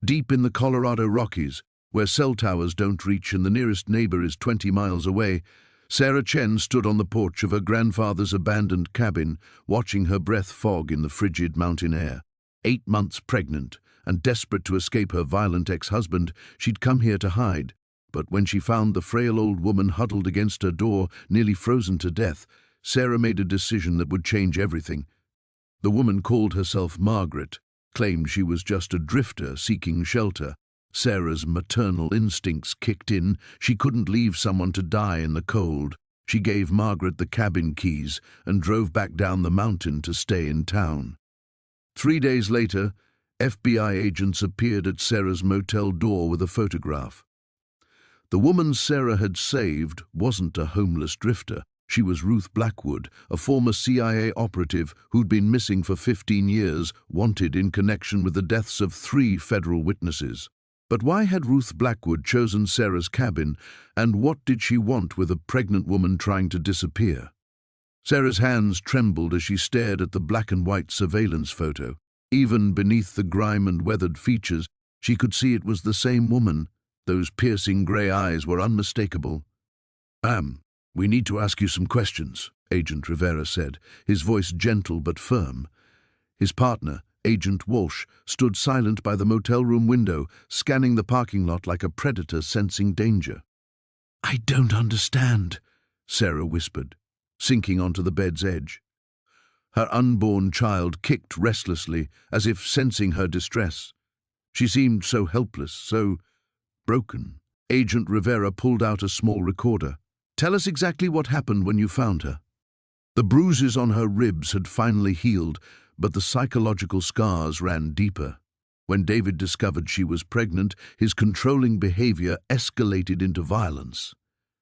Deep in the Colorado Rockies, where cell towers don't reach and the nearest neighbor is 20 miles away, Sarah Chen stood on the porch of her grandfather's abandoned cabin, watching her breath fog in the frigid mountain air. 8 months pregnant, and desperate to escape her violent ex-husband, she'd come here to hide. But when she found the frail old woman huddled against her door, nearly frozen to death, Sarah made a decision that would change everything. The woman called herself Margaret, claimed she was just a drifter seeking shelter. Sarah's maternal instincts kicked in. She couldn't leave someone to die in the cold. She gave Margaret the cabin keys and drove back down the mountain to stay in town. 3 days later, FBI agents appeared at Sarah's motel door with a photograph. The woman Sarah had saved wasn't a homeless drifter. She was Ruth Blackwood, a former CIA operative who'd been missing for 15 years, wanted in connection with the deaths of 3 federal witnesses. But why had Ruth Blackwood chosen Sarah's cabin, and what did she want with a pregnant woman trying to disappear? Sarah's hands trembled as she stared at the black and white surveillance photo. Even beneath the grime and weathered features, she could see it was the same woman. Those piercing grey eyes were unmistakable. "Ma'am, we need to ask you some questions," Agent Rivera said, his voice gentle but firm. His partner, Agent Walsh, stood silent by the motel room window, scanning the parking lot like a predator sensing danger. "I don't understand," Sarah whispered, sinking onto the bed's edge. Her unborn child kicked restlessly, as if sensing her distress. She seemed so helpless, so broken. Agent Rivera pulled out a small recorder. "Tell us exactly what happened when you found her." The bruises on her ribs had finally healed, but the psychological scars ran deeper. When David discovered she was pregnant, his controlling behavior escalated into violence.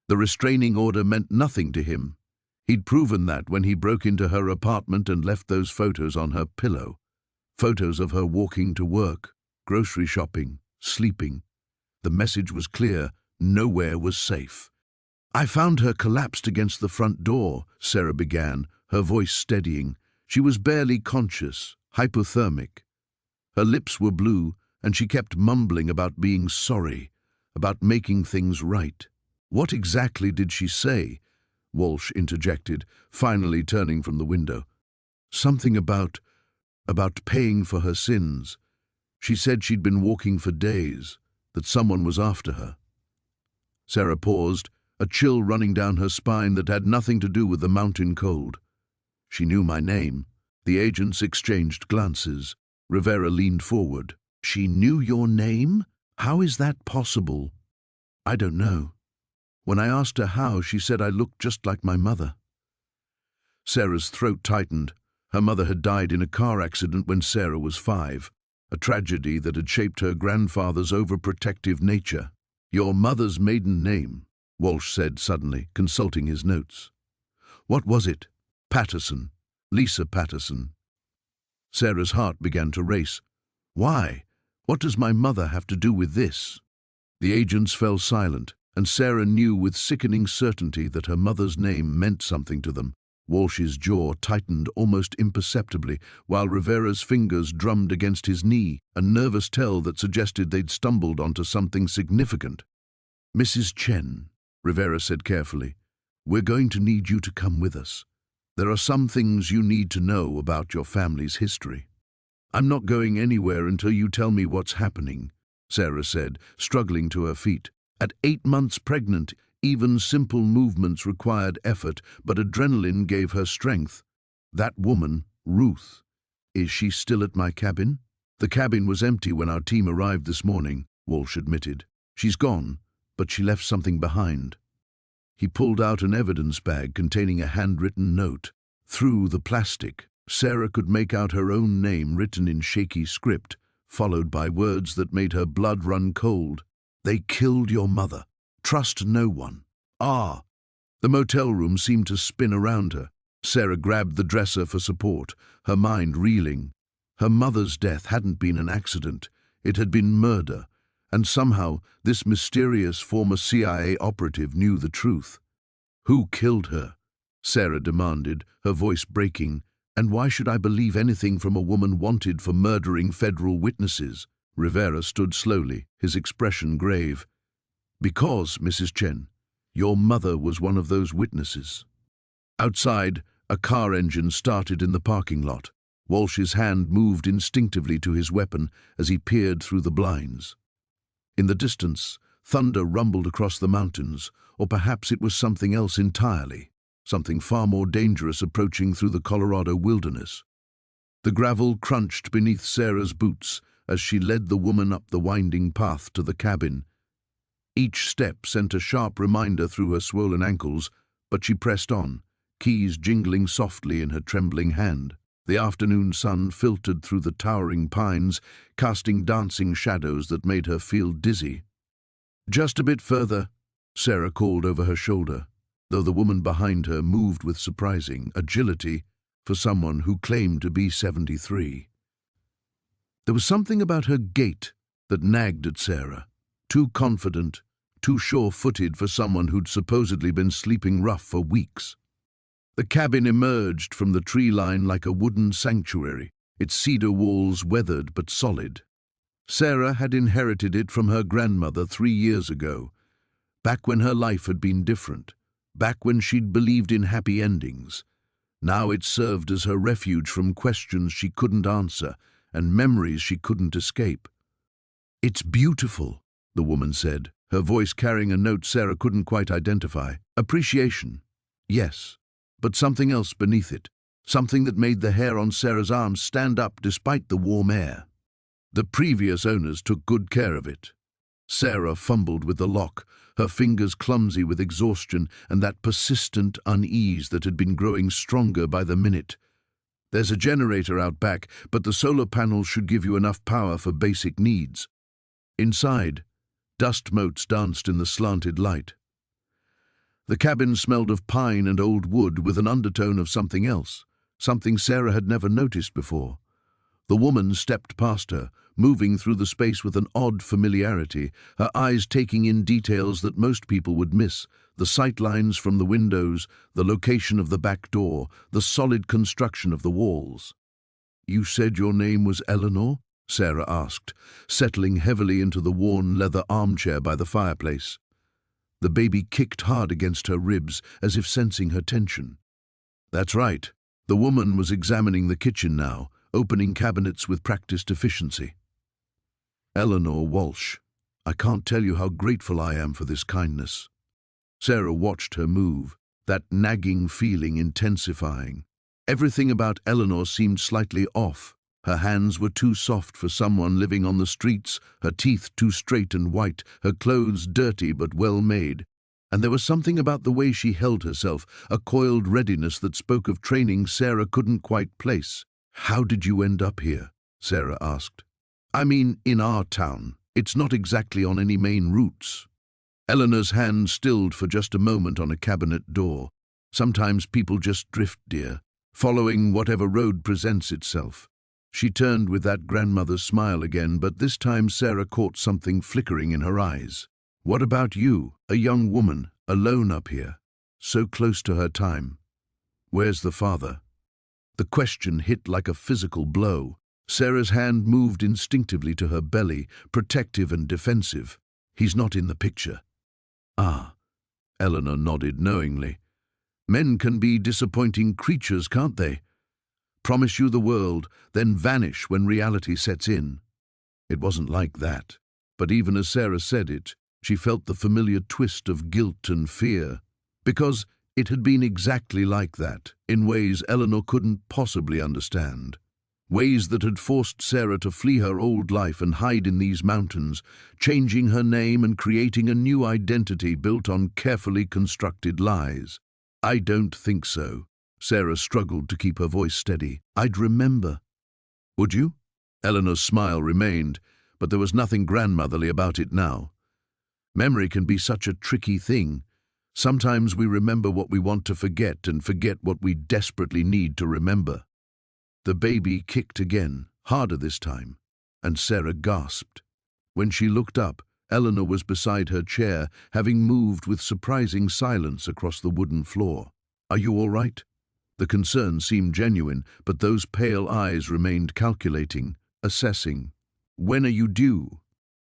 The restraining order meant nothing to him. He'd proven that when he broke into her apartment and left those photos on her pillow. Photos of her walking to work, grocery shopping, sleeping. The message was clear: nowhere was safe. "I found her collapsed against the front door," Sarah began, her voice steadying. She was barely conscious, hypothermic. Her lips were blue, and she kept mumbling about being sorry, about making things right. "What exactly did she say?" Walsh interjected, finally turning from the window. "Something about paying for her sins. She said she'd been walking for days, that someone was after her." Sarah paused, a chill running down her spine that had nothing to do with the mountain cold. "She knew my name." The agents exchanged glances. Rivera leaned forward. "She knew your name? How is that possible?" "I don't know. When I asked her how, she said I looked just like my mother." Sarah's throat tightened. Her mother had died in a car accident when Sarah was 5, a tragedy that had shaped her grandfather's overprotective nature. "Your mother's maiden name," Walsh said suddenly, consulting his notes. "What was it?" "Patterson. Lisa Patterson." Sarah's heart began to race. "Why? What does my mother have to do with this?" The agents fell silent, and Sarah knew with sickening certainty that her mother's name meant something to them. Walsh's jaw tightened almost imperceptibly, while Rivera's fingers drummed against his knee, a nervous tell that suggested they'd stumbled onto something significant. "Mrs. Chen," Rivera said carefully, "we're going to need you to come with us. There are some things you need to know about your family's history." "I'm not going anywhere until you tell me what's happening," Sarah said, struggling to her feet. At 8 months pregnant, even simple movements required effort, but adrenaline gave her strength. "That woman, Ruth, is she still at my cabin?" "The cabin was empty when our team arrived this morning," Walsh admitted. "She's gone, but she left something behind." He pulled out an evidence bag containing a handwritten note. Through the plastic, Sarah could make out her own name written in shaky script, followed by words that made her blood run cold. "They killed your mother. Trust no one. Ah." The motel room seemed to spin around her. Sarah grabbed the dresser for support, her mind reeling. Her mother's death hadn't been an accident. It had been murder, and somehow this mysterious former CIA operative knew the truth. "Who killed her?" Sarah demanded, her voice breaking. "And why should I believe anything from a woman wanted for murdering federal witnesses?" Rivera stood slowly, his expression grave. "Because, Mrs. Chen, your mother was one of those witnesses." Outside, a car engine started in the parking lot. Walsh's hand moved instinctively to his weapon as he peered through the blinds. In the distance, thunder rumbled across the mountains, or perhaps it was something else entirely, something far more dangerous approaching through the Colorado wilderness. The gravel crunched beneath Sarah's boots as she led the woman up the winding path to the cabin. Each step sent a sharp reminder through her swollen ankles, but she pressed on, keys jingling softly in her trembling hand. The afternoon sun filtered through the towering pines, casting dancing shadows that made her feel dizzy. "Just a bit further," Sarah called over her shoulder, though the woman behind her moved with surprising agility for someone who claimed to be 73. There was something about her gait that nagged at Sarah, too confident, too sure-footed for someone who'd supposedly been sleeping rough for weeks. The cabin emerged from the tree line like a wooden sanctuary, its cedar walls weathered but solid. Sarah had inherited it from her grandmother 3 years ago, back when her life had been different, back when she'd believed in happy endings. Now it served as her refuge from questions she couldn't answer and memories she couldn't escape. "It's beautiful," the woman said, her voice carrying a note Sarah couldn't quite identify. Appreciation, yes, but something else beneath it, something that made the hair on Sarah's arms stand up despite the warm air. The previous owners took good care of it. Sarah fumbled with the lock, her fingers clumsy with exhaustion and that persistent unease that had been growing stronger by the minute. "There's a generator out back, but the solar panels should give you enough power for basic needs." Inside, dust motes danced in the slanted light. The cabin smelled of pine and old wood with an undertone of something else, something Sarah had never noticed before. The woman stepped past her, moving through the space with an odd familiarity, her eyes taking in details that most people would miss, the sightlines from the windows, the location of the back door, the solid construction of the walls. "You said your name was Eleanor?" Sarah asked, settling heavily into the worn leather armchair by the fireplace. The baby kicked hard against her ribs, as if sensing her tension. "That's right." The woman was examining the kitchen now, opening cabinets with practiced efficiency. "Eleanor Walsh, I can't tell you how grateful I am for this kindness." Sarah watched her move, that nagging feeling intensifying. Everything about Eleanor seemed slightly off. Her hands were too soft for someone living on the streets, her teeth too straight and white, her clothes dirty but well made. And there was something about the way she held herself, a coiled readiness that spoke of training Sarah couldn't quite place. "How did you end up here?" Sarah asked. "I mean, in our town. It's not exactly on any main routes." Eleanor's hand stilled for just a moment on a cabinet door. "Sometimes people just drift, dear, following whatever road presents itself." She turned with that grandmother's smile again, but this time Sarah caught something flickering in her eyes. "What about you, a young woman, alone up here, so close to her time? Where's the father?" The question hit like a physical blow. Sarah's hand moved instinctively to her belly, protective and defensive. "He's not in the picture." "Ah," Eleanor nodded knowingly. "Men can be disappointing creatures, can't they? Promise you the world, then vanish when reality sets in." It wasn't like that, but even as Sarah said it, she felt the familiar twist of guilt and fear, because it had been exactly like that, in ways Eleanor couldn't possibly understand. Ways that had forced Sarah to flee her old life and hide in these mountains, changing her name and creating a new identity built on carefully constructed lies. "I don't think so." Sarah struggled to keep her voice steady. "I'd remember." "Would you?" Eleanor's smile remained, but there was nothing grandmotherly about it now. Memory can be such a tricky thing. Sometimes we remember what we want to forget and forget what we desperately need to remember. The baby kicked again, harder this time, and Sarah gasped. When she looked up, Eleanor was beside her chair, having moved with surprising silence across the wooden floor. "Are you all right?" The concern seemed genuine, but those pale eyes remained calculating, assessing. When are you due?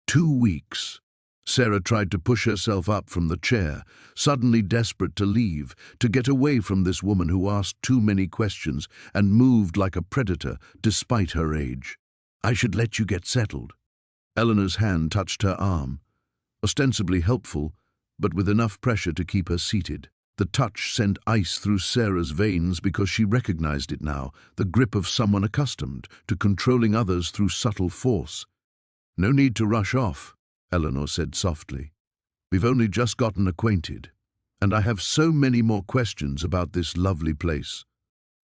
2 weeks. Sarah tried to push herself up from the chair, suddenly desperate to leave, to get away from this woman who asked too many questions and moved like a predator despite her age. I should let you get settled. Eleanor's hand touched her arm, ostensibly helpful, but with enough pressure to keep her seated. The touch sent ice through Sarah's veins because she recognized it now, the grip of someone accustomed to controlling others through subtle force. No need to rush off, Eleanor said softly. We've only just gotten acquainted, and I have so many more questions about this lovely place.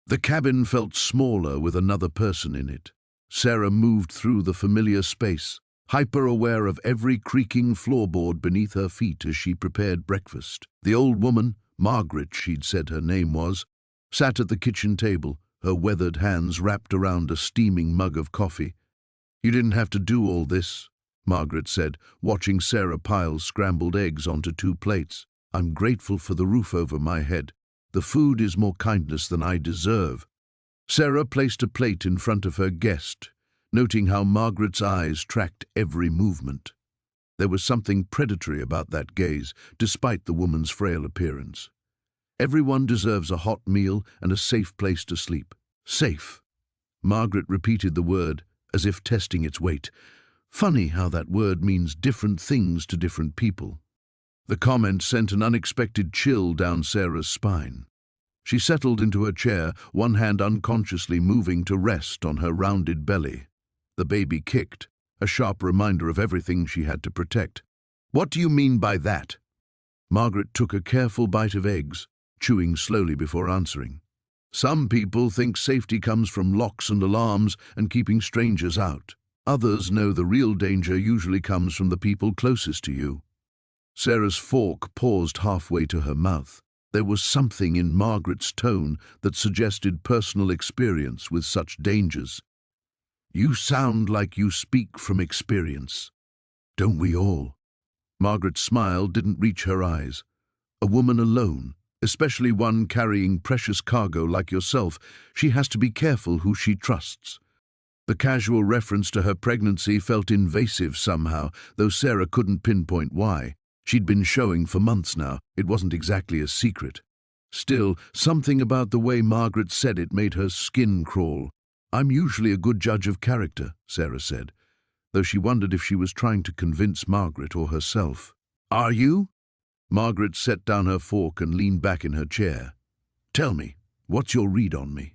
The cabin felt smaller with another person in it. Sarah moved through the familiar space, hyper-aware of every creaking floorboard beneath her feet as she prepared breakfast. The old woman, Margaret she'd said her name was, sat at the kitchen table, her weathered hands wrapped around a steaming mug of coffee. You didn't have to do all this, Margaret said, watching Sarah pile scrambled eggs onto 2 plates. I'm grateful for the roof over my head. The food is more kindness than I deserve. Sarah placed a plate in front of her guest, noting how Margaret's eyes tracked every movement. There was something predatory about that gaze, despite the woman's frail appearance. Everyone deserves a hot meal and a safe place to sleep. Safe. Margaret repeated the word, as if testing its weight. Funny how that word means different things to different people. The comment sent an unexpected chill down Sarah's spine. She settled into her chair, one hand unconsciously moving to rest on her rounded belly. The baby kicked, a sharp reminder of everything she had to protect. What do you mean by that? Margaret took a careful bite of eggs, chewing slowly before answering. Some people think safety comes from locks and alarms and keeping strangers out. Others know the real danger usually comes from the people closest to you. Sarah's fork paused halfway to her mouth. There was something in Margaret's tone that suggested personal experience with such dangers. You sound like you speak from experience. Don't we all? Margaret's smile didn't reach her eyes. A woman alone, especially one carrying precious cargo like yourself, she has to be careful who she trusts. The casual reference to her pregnancy felt invasive somehow, though Sarah couldn't pinpoint why. She'd been showing for months now. It wasn't exactly a secret. Still, something about the way Margaret said it made her skin crawl. I'm usually a good judge of character, Sarah said, though she wondered if she was trying to convince Margaret or herself. Are you? Margaret set down her fork and leaned back in her chair. Tell me, what's your read on me?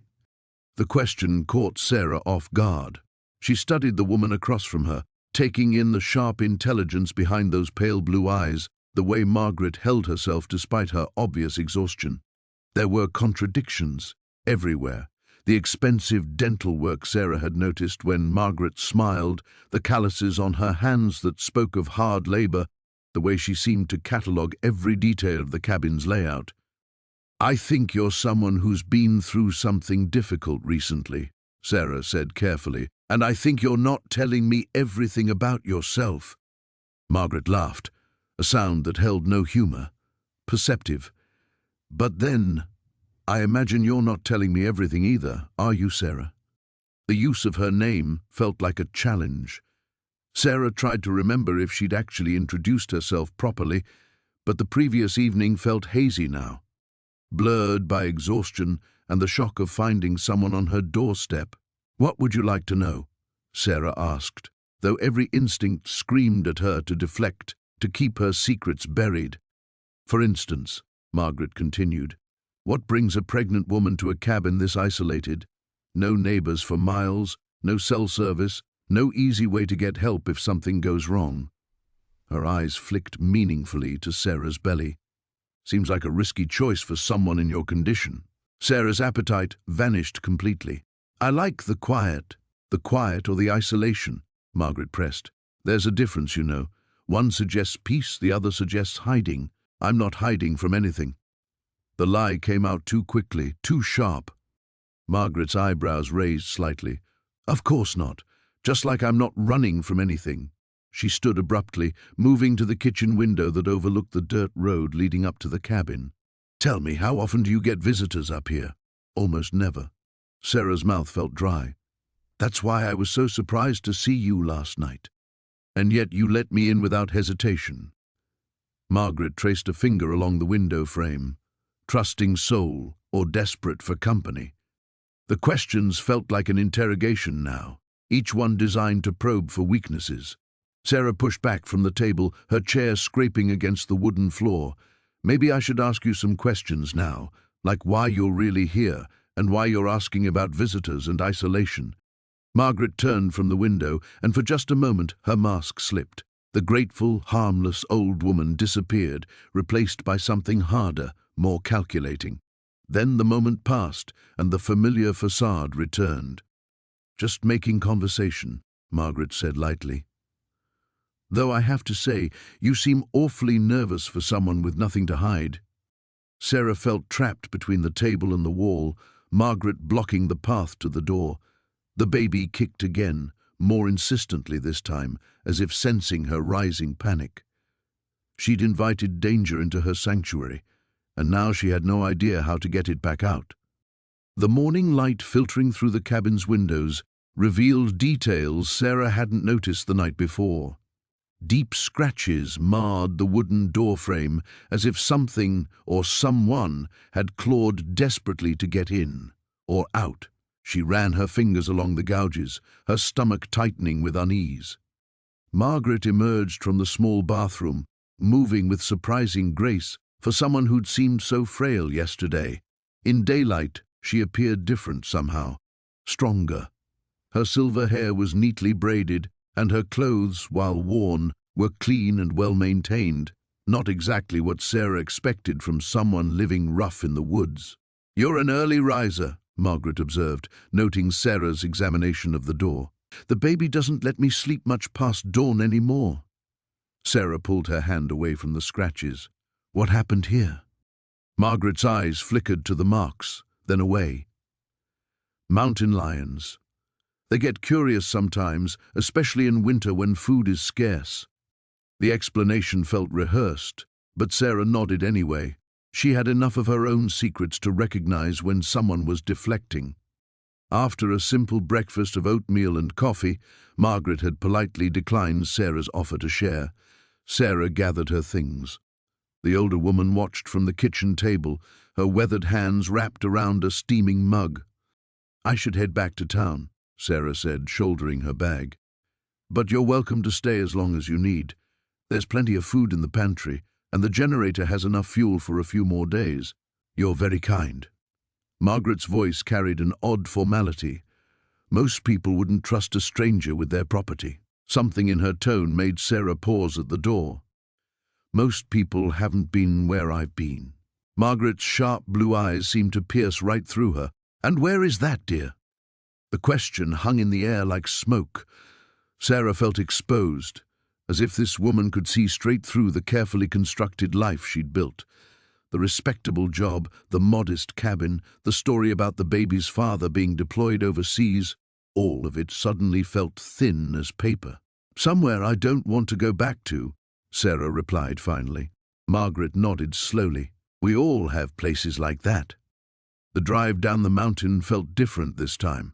The question caught Sarah off guard. She studied the woman across from her, taking in the sharp intelligence behind those pale blue eyes, the way Margaret held herself despite her obvious exhaustion. There were contradictions everywhere. The expensive dental work Sarah had noticed when Margaret smiled, the calluses on her hands that spoke of hard labor, the way she seemed to catalogue every detail of the cabin's layout. I think you're someone who's been through something difficult recently, Sarah said carefully, and I think you're not telling me everything about yourself. Margaret laughed, a sound that held no humor, perceptive. But then, I imagine you're not telling me everything either, are you, Sarah? The use of her name felt like a challenge. Sarah tried to remember if she'd actually introduced herself properly, but the previous evening felt hazy now, blurred by exhaustion and the shock of finding someone on her doorstep. What would you like to know? Sarah asked, though every instinct screamed at her to deflect, to keep her secrets buried. For instance, Margaret continued, what brings a pregnant woman to a cabin this isolated? No neighbors for miles, no cell service, no easy way to get help if something goes wrong. Her eyes flicked meaningfully to Sarah's belly. Seems like a risky choice for someone in your condition. Sarah's appetite vanished completely. I like the quiet or the isolation, Margaret pressed. There's a difference, you know. One suggests peace, the other suggests hiding. I'm not hiding from anything. The lie came out too quickly, too sharp. Margaret's eyebrows raised slightly. Of course not. Just like I'm not running from anything. She stood abruptly, moving to the kitchen window that overlooked the dirt road leading up to the cabin. Tell me, how often do you get visitors up here? Almost never. Sarah's mouth felt dry. That's why I was so surprised to see you last night. And yet you let me in without hesitation." Margaret traced a finger along the window frame. Trusting soul or desperate for company? The questions felt like an interrogation now, each one designed to probe for weaknesses. Sarah pushed back from the table, her chair scraping against the wooden floor. "Maybe I should ask you some questions now, like why you're really here and why you're asking about visitors and isolation." Margaret turned from the window, and for just a moment her mask slipped. The grateful, harmless old woman disappeared, replaced by something harder, more calculating. Then the moment passed, and the familiar facade returned. "Just making conversation," Margaret said lightly. "Though I have to say, you seem awfully nervous for someone with nothing to hide." Sarah felt trapped between the table and the wall, Margaret blocking the path to the door. The baby kicked again, more insistently this time, as if sensing her rising panic. She'd invited danger into her sanctuary, and now she had no idea how to get it back out. The morning light filtering through the cabin's windows revealed details Sarah hadn't noticed the night before. Deep scratches marred the wooden doorframe, as if something or someone had clawed desperately to get in or out. She ran her fingers along the gouges, her stomach tightening with unease. Margaret emerged from the small bathroom, moving with surprising grace for someone who'd seemed so frail yesterday. In daylight, she appeared different somehow, stronger. Her silver hair was neatly braided, and her clothes, while worn, were clean and well-maintained, not exactly what Sarah expected from someone living rough in the woods. "You're an early riser," Margaret observed, noting Sarah's examination of the door. "The baby doesn't let me sleep much past dawn anymore." Sarah pulled her hand away from the scratches. "What happened here?" Margaret's eyes flickered to the marks, then away. "Mountain lions. They get curious sometimes, especially in winter when food is scarce." The explanation felt rehearsed, but Sarah nodded anyway. She had enough of her own secrets to recognize when someone was deflecting. After a simple breakfast of oatmeal and coffee, Margaret had politely declined Sarah's offer to share. Sarah gathered her things. The older woman watched from the kitchen table, her weathered hands wrapped around a steaming mug. "I should head back to town," Sarah said, shouldering her bag. "But you're welcome to stay as long as you need. There's plenty of food in the pantry, and the generator has enough fuel for a few more days." "You're very kind." Margaret's voice carried an odd formality. Most people wouldn't trust a stranger with their property. Something in her tone made Sarah pause at the door. "Most people haven't been where I've been." Margaret's sharp blue eyes seemed to pierce right through her. "And where is that, dear?" The question hung in the air like smoke. Sarah felt exposed, as if this woman could see straight through the carefully constructed life she'd built. The respectable job, the modest cabin, the story about the baby's father being deployed overseas, all of it suddenly felt thin as paper. "Somewhere I don't want to go back to," Sarah replied finally. Margaret nodded slowly. "We all have places like that." The drive down the mountain felt different this time.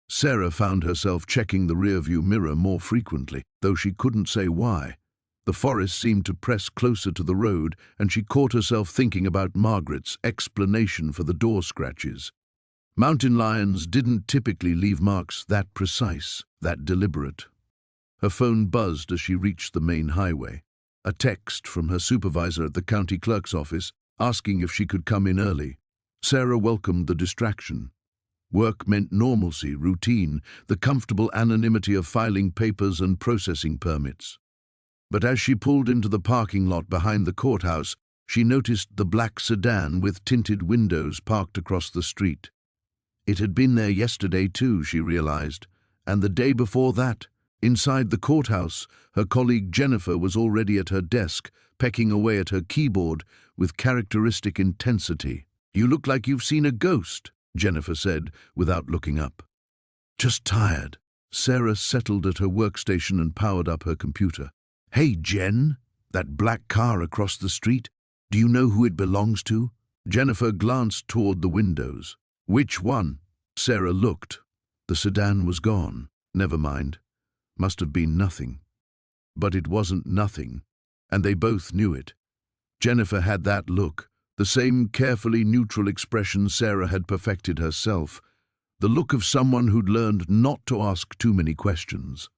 Sarah found herself checking the rearview mirror more frequently, though she couldn't say why. The forest seemed to press closer to the road, and she caught herself thinking about Margaret's explanation for the door scratches. Mountain lions didn't typically leave marks that precise, that deliberate. Her phone buzzed as she reached the main highway. A text from her supervisor at the county clerk's office, asking if she could come in early. Sarah welcomed the distraction. Work meant normalcy, routine, the comfortable anonymity of filing papers and processing permits. But as she pulled into the parking lot behind the courthouse, she noticed the black sedan with tinted windows parked across the street. It had been there yesterday too, she realized, and the day before that. Inside the courthouse, her colleague Jennifer was already at her desk, pecking away at her keyboard with characteristic intensity. "You look like you've seen a ghost," Jennifer said, without looking up. "Just tired." Sarah settled at her workstation and powered up her computer. "Hey, Jen, that black car across the street, do you know who it belongs to?" Jennifer glanced toward the windows. "Which one?" Sarah looked. The sedan was gone. Never mind. Must have been nothing. But it wasn't nothing, and they both knew it. Jennifer had that look, the same carefully neutral expression Sarah had perfected herself, the look of someone who'd learned not to ask too many questions.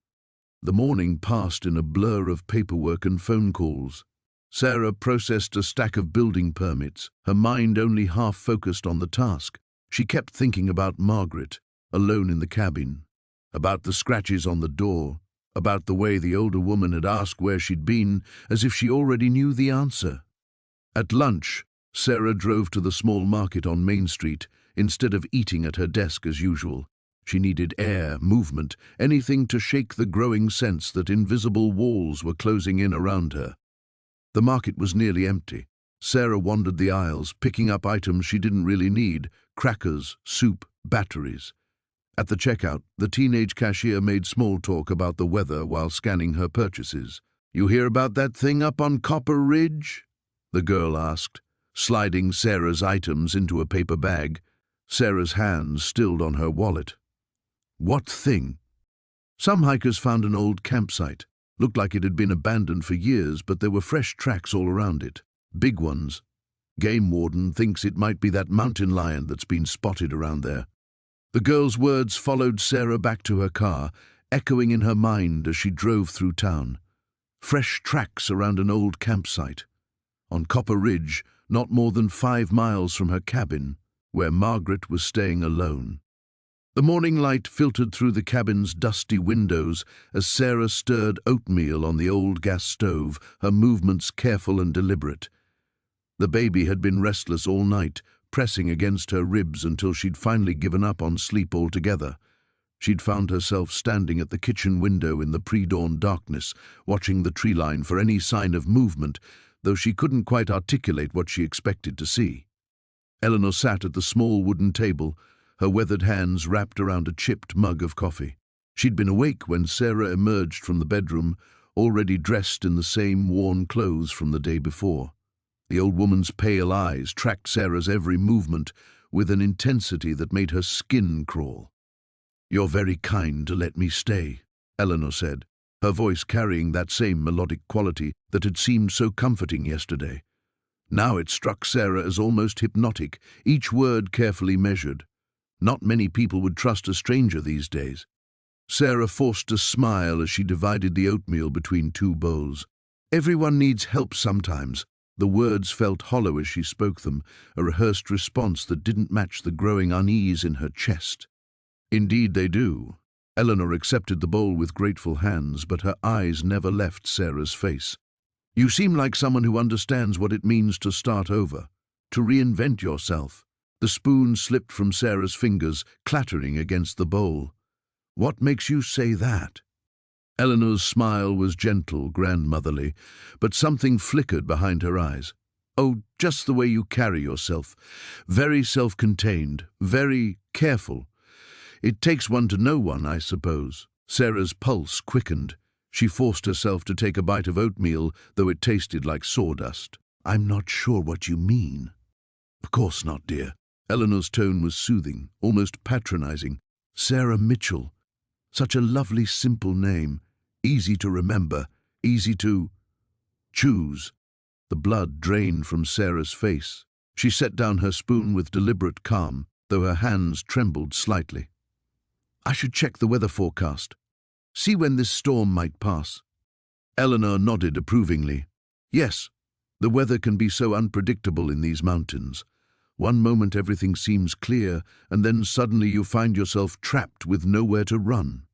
The morning passed in a blur of paperwork and phone calls. Sarah processed a stack of building permits, her mind only half focused on the task. She kept thinking about Margaret, alone in the cabin, about the scratches on the door, about the way the older woman had asked where she'd been, as if she already knew the answer. At lunch, Sarah drove to the small market on Main Street, instead of eating at her desk as usual. She needed air, movement, anything to shake the growing sense that invisible walls were closing in around her. The market was nearly empty. Sarah wandered the aisles, picking up items she didn't really need: crackers, soup, batteries. At the checkout, the teenage cashier made small talk about the weather while scanning her purchases. "You hear about that thing up on Copper Ridge?" the girl asked, sliding Sarah's items into a paper bag. Sarah's hands stilled on her wallet. What thing? Some hikers found an old campsite. Looked like it had been abandoned for years, but there were fresh tracks all around it. Big ones. Game warden thinks it might be that mountain lion that's been spotted around there. The girl's words followed Sarah back to her car, echoing in her mind as she drove through town. Fresh tracks around an old campsite. On Copper Ridge, not more than 5 miles from her cabin, where Margaret was staying alone. The morning light filtered through the cabin's dusty windows as Sarah stirred oatmeal on the old gas stove, her movements careful and deliberate. The baby had been restless all night, pressing against her ribs until she'd finally given up on sleep altogether. She'd found herself standing at the kitchen window in the pre-dawn darkness, watching the tree line for any sign of movement, though she couldn't quite articulate what she expected to see. Eleanor sat at the small wooden table, her weathered hands wrapped around a chipped mug of coffee. She'd been awake when Sarah emerged from the bedroom, already dressed in the same worn clothes from the day before. The old woman's pale eyes tracked Sarah's every movement with an intensity that made her skin crawl. "You're very kind to let me stay," Eleanor said, her voice carrying that same melodic quality that had seemed so comforting yesterday. Now it struck Sarah as almost hypnotic, each word carefully measured. Not many people would trust a stranger these days. Sarah forced a smile as she divided the oatmeal between 2 bowls. "Everyone needs help sometimes." The words felt hollow as she spoke them, a rehearsed response that didn't match the growing unease in her chest. "Indeed they do." Eleanor accepted the bowl with grateful hands, but her eyes never left Sarah's face. "You seem like someone who understands what it means to start over, to reinvent yourself." The spoon slipped from Sarah's fingers, clattering against the bowl. "What makes you say that?" Eleanor's smile was gentle, grandmotherly, but something flickered behind her eyes. "Oh, just the way you carry yourself. Very self-contained, very careful. It takes one to know one, I suppose." Sarah's pulse quickened. She forced herself to take a bite of oatmeal, though it tasted like sawdust. "I'm not sure what you mean." "Of course not, dear." Eleanor's tone was soothing, almost patronizing. "Sarah Mitchell. Such a lovely, simple name. Easy to remember, easy to choose." The blood drained from Sarah's face. She set down her spoon with deliberate calm, though her hands trembled slightly. "I should check the weather forecast. See when this storm might pass." Eleanor nodded approvingly. "Yes, the weather can be so unpredictable in these mountains. One moment everything seems clear, and then suddenly you find yourself trapped with nowhere to run."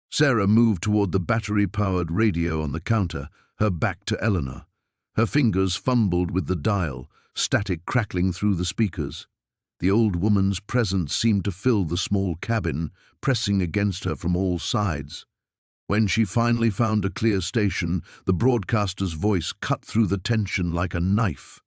Sarah moved toward the battery-powered radio on the counter, her back to Eleanor. Her fingers fumbled with the dial, static crackling through the speakers. The old woman's presence seemed to fill the small cabin, pressing against her from all sides. When she finally found a clear station, the broadcaster's voice cut through the tension like a knife.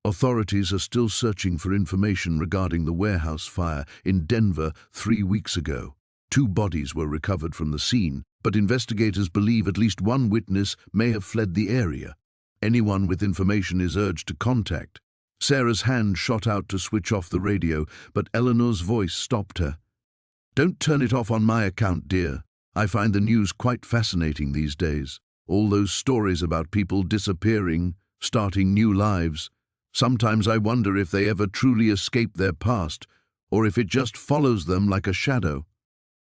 "Authorities are still searching for information regarding the warehouse fire in Denver 3 weeks ago. 2 bodies were recovered from the scene, but investigators believe at least 1 witness may have fled the area. Anyone with information is urged to contact." Sarah's hand shot out to switch off the radio, but Eleanor's voice stopped her. Don't turn it off on my account, dear. I find the news quite fascinating these days. All those stories about people disappearing, starting new lives. Sometimes I wonder if they ever truly escape their past, or if it just follows them like a shadow.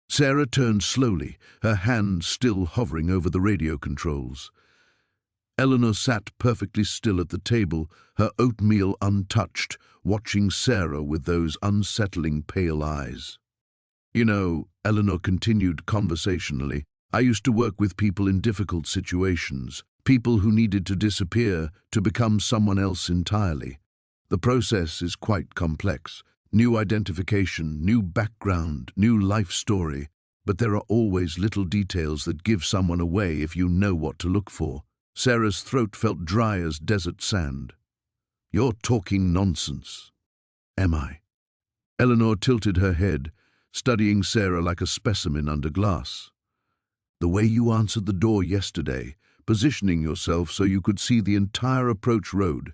Sarah turned slowly, her hand still hovering over the radio controls. Eleanor sat perfectly still at the table, her oatmeal untouched, watching Sarah with those unsettling pale eyes. You know, Eleanor continued conversationally, I used to work with people in difficult situations, people who needed to disappear to become someone else entirely. The process is quite complex. New identification, new background, new life story, but there are always little details that give someone away if you know what to look for. Sarah's throat felt dry as desert sand. You're talking nonsense. Am I? Eleanor tilted her head, studying Sarah like a specimen under glass. The way you answered the door yesterday, positioning yourself so you could see the entire approach road.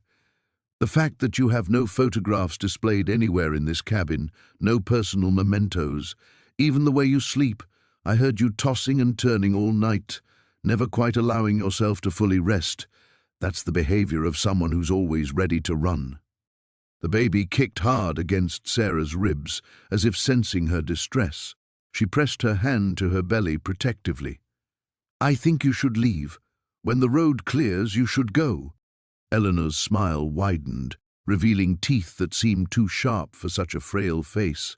The fact that you have no photographs displayed anywhere in this cabin, no personal mementos, even the way you sleep. I heard you tossing and turning all night, never quite allowing yourself to fully rest. That's the behavior of someone who's always ready to run. The baby kicked hard against Sarah's ribs, as if sensing her distress. She pressed her hand to her belly protectively. I think you should leave. When the road clears, you should go. Eleanor's smile widened, revealing teeth that seemed too sharp for such a frail face.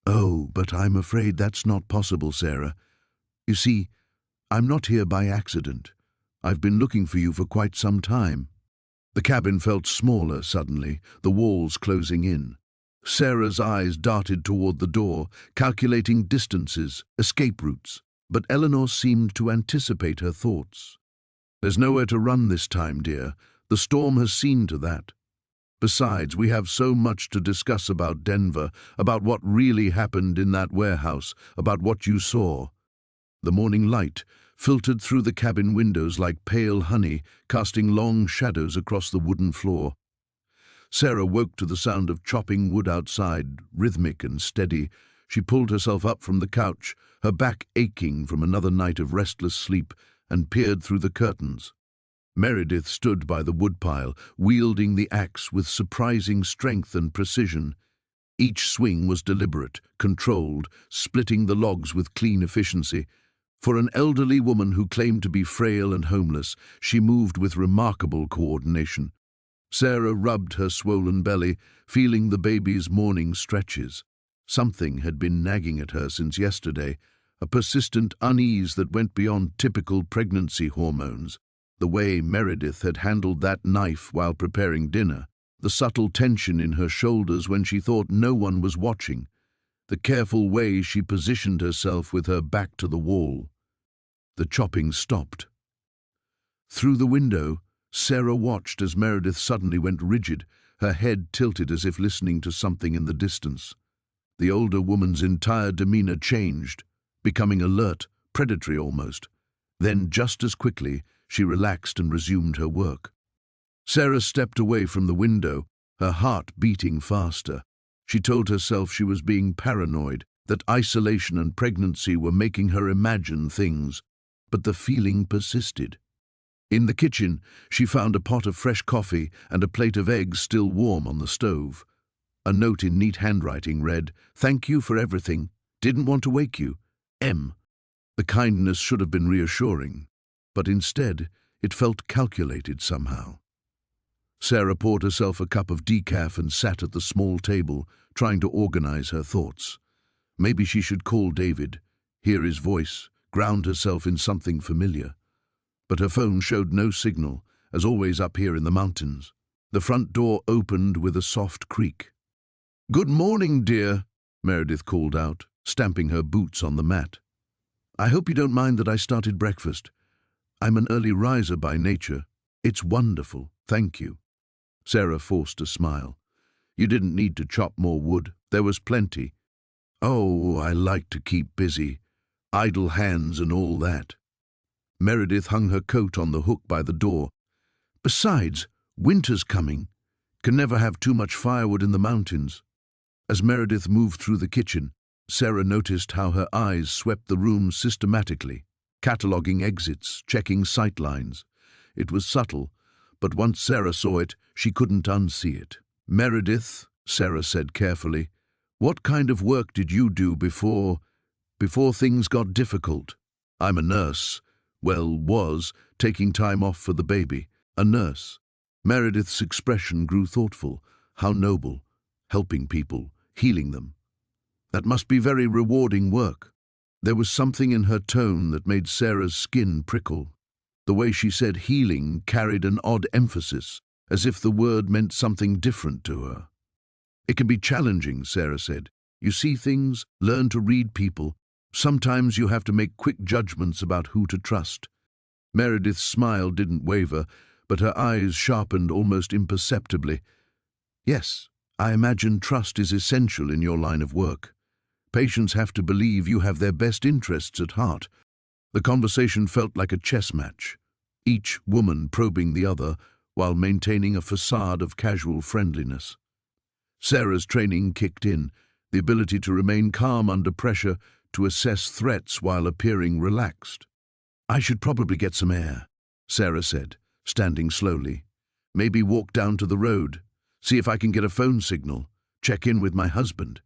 Oh, but I'm afraid that's not possible, Sarah. You see, I'm not here by accident. I've been looking for you for quite some time. The cabin felt smaller suddenly, the walls closing in. Sarah's eyes darted toward the door, calculating distances, escape routes, but Eleanor seemed to anticipate her thoughts. There's nowhere to run this time, dear. The storm has seen to that. Besides, we have so much to discuss about Denver, about what really happened in that warehouse, about what you saw. The morning light filtered through the cabin windows like pale honey, casting long shadows across the wooden floor. Sarah woke to the sound of chopping wood outside, rhythmic and steady. She pulled herself up from the couch, her back aching from another night of restless sleep, and peered through the curtains. Meredith stood by the woodpile, wielding the axe with surprising strength and precision. Each swing was deliberate, controlled, splitting the logs with clean efficiency. For an elderly woman who claimed to be frail and homeless, she moved with remarkable coordination. Sarah rubbed her swollen belly, feeling the baby's morning stretches. Something had been nagging at her since yesterday, a persistent unease that went beyond typical pregnancy hormones. The way Meredith had handled that knife while preparing dinner, the subtle tension in her shoulders when she thought no one was watching, the careful way she positioned herself with her back to the wall. The chopping stopped. Through the window, Sarah watched as Meredith suddenly went rigid, her head tilted as if listening to something in the distance. The older woman's entire demeanor changed, becoming alert, predatory almost. Then, just as quickly, she relaxed and resumed her work. Sarah stepped away from the window, her heart beating faster. She told herself she was being paranoid, that isolation and pregnancy were making her imagine things, but the feeling persisted. In the kitchen, she found a pot of fresh coffee and a plate of eggs still warm on the stove. A note in neat handwriting read, "Thank you for everything. Didn't want to wake you. M." The kindness should have been reassuring, but instead it felt calculated somehow. Sarah poured herself a cup of decaf and sat at the small table, trying to organize her thoughts. Maybe she should call David, hear his voice, ground herself in something familiar. But her phone showed no signal, as always up here in the mountains. The front door opened with a soft creak. "Good morning, dear," Meredith called out, stamping her boots on the mat. "I hope you don't mind that I started breakfast. I'm an early riser by nature. It's wonderful, thank you." Sarah forced a smile. "You didn't need to chop more wood. There was plenty." "Oh, I like to keep busy. Idle hands and all that." Meredith hung her coat on the hook by the door. "Besides, winter's coming. Can never have too much firewood in the mountains." As Meredith moved through the kitchen, Sarah noticed how her eyes swept the room systematically, cataloguing exits, checking sightlines. It was subtle, but once Sarah saw it, she couldn't unsee it. "Meredith," Sarah said carefully, "what kind of work did you do before things got difficult?" "I'm a nurse. Well, was, taking time off for the baby. A nurse." Meredith's expression grew thoughtful. How noble. Helping people, healing them. That must be very rewarding work. There was something in her tone that made Sarah's skin prickle. The way she said healing carried an odd emphasis, as if the word meant something different to her. "It can be challenging," Sarah said. "You see things, learn to read people. Sometimes you have to make quick judgments about who to trust." Meredith's smile didn't waver, but her eyes sharpened almost imperceptibly. "Yes, I imagine trust is essential in your line of work. Patients have to believe you have their best interests at heart." The conversation felt like a chess match, each woman probing the other while maintaining a facade of casual friendliness. Sarah's training kicked in, the ability to remain calm under pressure, to assess threats while appearing relaxed. "I should probably get some air," Sarah said, standing slowly. "Maybe walk down to the road, see if I can get a phone signal, check in with my husband."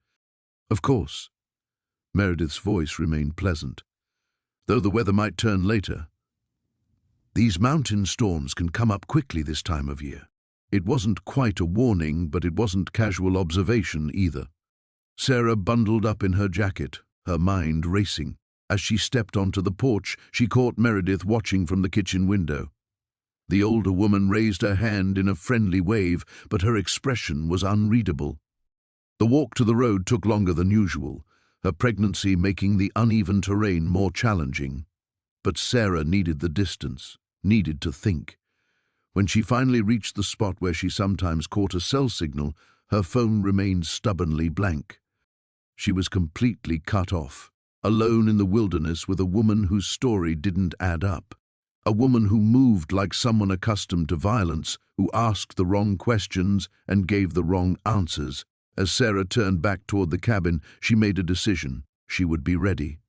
"Of course." Meredith's voice remained pleasant, though the weather might turn later. "These mountain storms can come up quickly this time of year." It wasn't quite a warning, but it wasn't casual observation either. Sarah bundled up in her jacket, her mind racing. As she stepped onto the porch, she caught Meredith watching from the kitchen window. The older woman raised her hand in a friendly wave, but her expression was unreadable. The walk to the road took longer than usual, her pregnancy making the uneven terrain more challenging. But Sarah needed the distance, needed to think. When she finally reached the spot where she sometimes caught a cell signal, her phone remained stubbornly blank. She was completely cut off, alone in the wilderness with a woman whose story didn't add up. A woman who moved like someone accustomed to violence, who asked the wrong questions and gave the wrong answers. As Sarah turned back toward the cabin, she made a decision. She would be ready.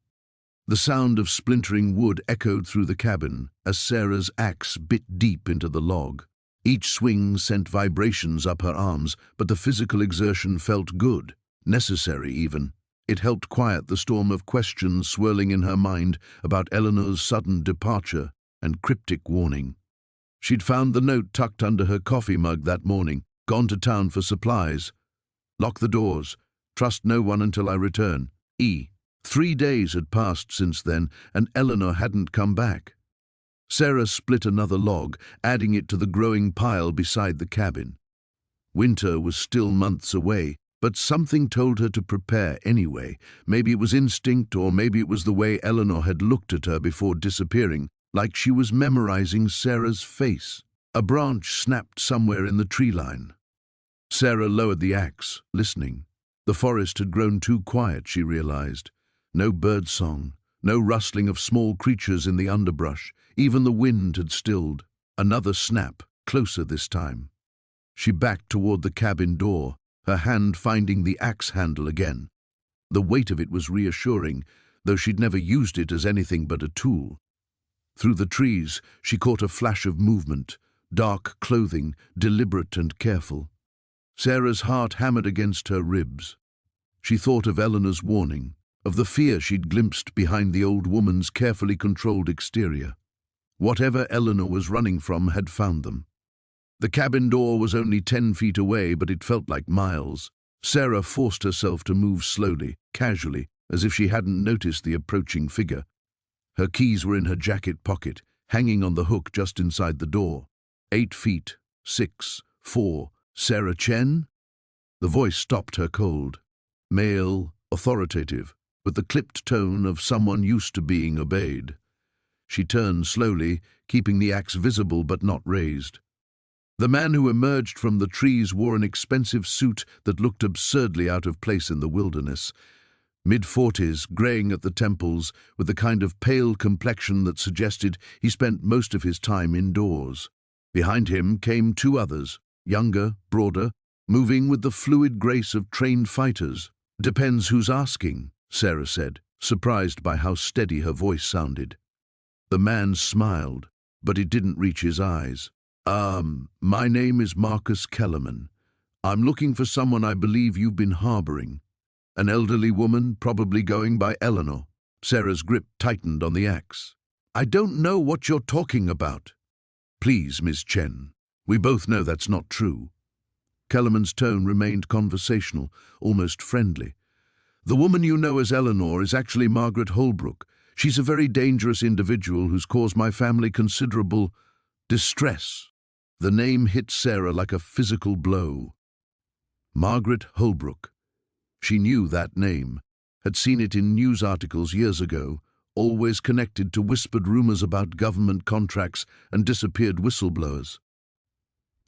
The sound of splintering wood echoed through the cabin as Sarah's axe bit deep into the log. Each swing sent vibrations up her arms, but the physical exertion felt good, necessary even. It helped quiet the storm of questions swirling in her mind about Eleanor's sudden departure and cryptic warning. She'd found the note tucked under her coffee mug that morning, gone to town for supplies. "Lock the doors. Trust no one until I return. E." 3 days had passed since then, and Eleanor hadn't come back. Sarah split another log, adding it to the growing pile beside the cabin. Winter was still months away, but something told her to prepare anyway. Maybe it was instinct, or maybe it was the way Eleanor had looked at her before disappearing, like she was memorizing Sarah's face. A branch snapped somewhere in the tree line. Sarah lowered the axe, listening. The forest had grown too quiet, she realized. No bird song, no rustling of small creatures in the underbrush. Even the wind had stilled. Another snap, closer this time. She backed toward the cabin door, her hand finding the axe handle again. The weight of it was reassuring, though she'd never used it as anything but a tool. Through the trees, she caught a flash of movement, dark clothing, deliberate and careful. Sarah's heart hammered against her ribs. She thought of Eleanor's warning, of the fear she'd glimpsed behind the old woman's carefully controlled exterior. Whatever Eleanor was running from had found them. The cabin door was only 10 feet away, but it felt like miles. Sarah forced herself to move slowly, casually, as if she hadn't noticed the approaching figure. Her keys were in her jacket pocket, hanging on the hook just inside the door. 8 feet, 6, 4, Sarah Chen? The voice stopped her cold. Male, authoritative, with the clipped tone of someone used to being obeyed. She turned slowly, keeping the axe visible but not raised. The man who emerged from the trees wore an expensive suit that looked absurdly out of place in the wilderness. Mid-40s, graying at the temples, with the kind of pale complexion that suggested he spent most of his time indoors. Behind him came 2 others, younger, broader, moving with the fluid grace of trained fighters. "Depends who's asking," Sarah said, surprised by how steady her voice sounded. The man smiled, but it didn't reach his eyes. My name is Marcus Kellerman. I'm looking for someone I believe you've been harboring. An elderly woman, probably going by Eleanor. Sarah's grip tightened on the axe. I don't know what you're talking about. Please, Miss Chen. We both know that's not true. Kellerman's tone remained conversational, almost friendly. The woman you know as Eleanor is actually Margaret Holbrook. She's a very dangerous individual who's caused my family considerable distress. The name hit Sarah like a physical blow. Margaret Holbrook. She knew that name, had seen it in news articles years ago, always connected to whispered rumors about government contracts and disappeared whistleblowers.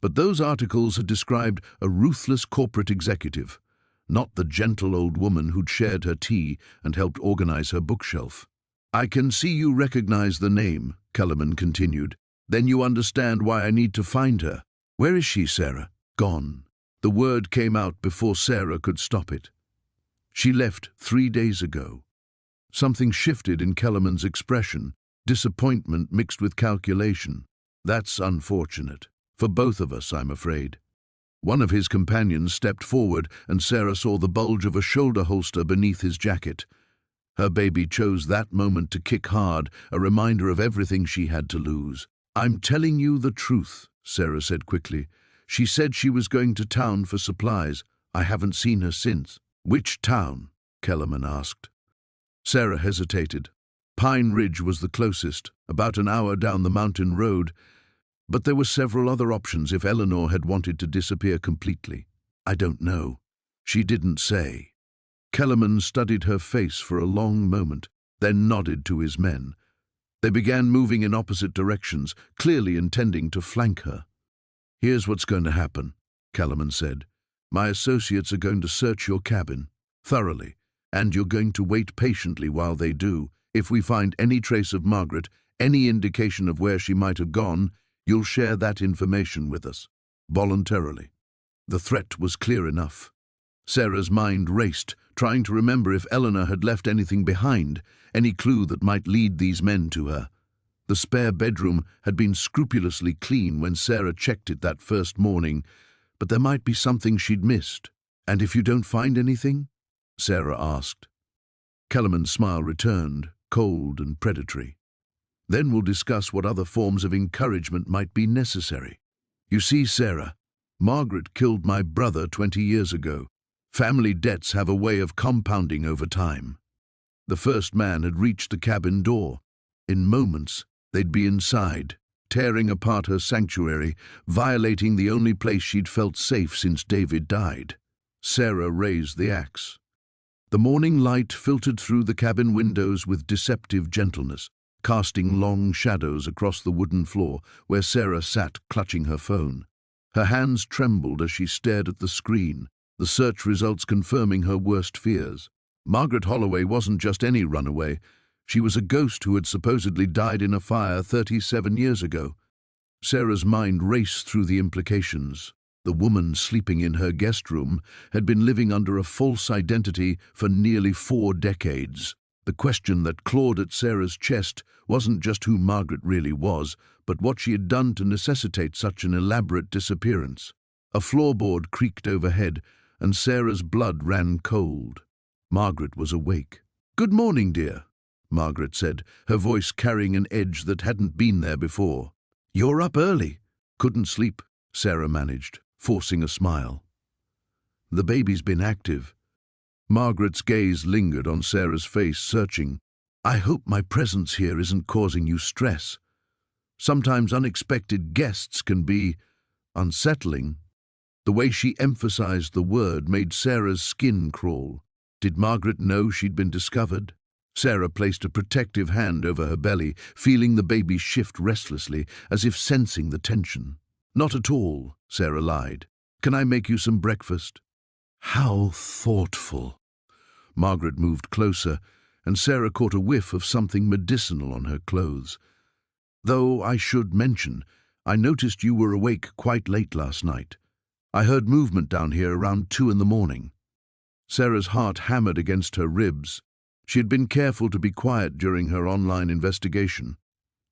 But those articles had described a ruthless corporate executive, not the gentle old woman who'd shared her tea and helped organize her bookshelf. I can see you recognize the name, Kellerman continued. Then you understand why I need to find her. Where is she, Sarah? Gone. The word came out before Sarah could stop it. She left 3 days ago. Something shifted in Kellerman's expression, disappointment mixed with calculation. That's unfortunate. For both of us, I'm afraid. One of his companions stepped forward, and Sarah saw the bulge of a shoulder holster beneath his jacket. Her baby chose that moment to kick hard, a reminder of everything she had to lose. I'm telling you the truth, Sarah said quickly. She said she was going to town for supplies. I haven't seen her since. Which town? Kellerman asked. Sarah hesitated. Pine Ridge was the closest, about an hour down the mountain road, but there were several other options if Eleanor had wanted to disappear completely. I don't know. She didn't say. Kellerman studied her face for a long moment, then nodded to his men. They began moving in opposite directions, clearly intending to flank her. Here's what's going to happen, Kellerman said. My associates are going to search your cabin, thoroughly, and you're going to wait patiently while they do. If we find any trace of Margaret, any indication of where she might have gone, you'll share that information with us, voluntarily. The threat was clear enough. Sarah's mind raced, trying to remember if Eleanor had left anything behind, any clue that might lead these men to her. The spare bedroom had been scrupulously clean when Sarah checked it that first morning, but there might be something she'd missed. And if you don't find anything? Sarah asked. Kellerman's smile returned, cold and predatory. Then we'll discuss what other forms of encouragement might be necessary. You see, Sarah, Margaret killed my brother 20 years ago. Family debts have a way of compounding over time. The first man had reached the cabin door. In moments, they'd be inside, tearing apart her sanctuary, violating the only place she'd felt safe since David died. Sarah raised the axe. The morning light filtered through the cabin windows with deceptive gentleness, casting long shadows across the wooden floor where Sarah sat clutching her phone. Her hands trembled as she stared at the screen, the search results confirming her worst fears. Margaret Holloway wasn't just any runaway. She was a ghost who had supposedly died in a fire 37 years ago. Sarah's mind raced through the implications. The woman sleeping in her guest room had been living under a false identity for nearly 4 decades. The question that clawed at Sarah's chest wasn't just who Margaret really was, but what she had done to necessitate such an elaborate disappearance. A floorboard creaked overhead, and Sarah's blood ran cold. Margaret was awake. "Good morning, dear," Margaret said, her voice carrying an edge that hadn't been there before. "You're up early." "Couldn't sleep," Sarah managed, forcing a smile. "The baby's been active." Margaret's gaze lingered on Sarah's face, searching. "I hope my presence here isn't causing you stress. Sometimes unexpected guests can be unsettling." The way she emphasized the word made Sarah's skin crawl. Did Margaret know she'd been discovered? Sarah placed a protective hand over her belly, feeling the baby shift restlessly, as if sensing the tension. "Not at all," Sarah lied. "Can I make you some breakfast?" How thoughtful. Margaret moved closer, and Sarah caught a whiff of something medicinal on her clothes. "Though I should mention, I noticed you were awake quite late last night. I heard movement down here around 2 in the morning." Sarah's heart hammered against her ribs. She had been careful to be quiet during her online investigation.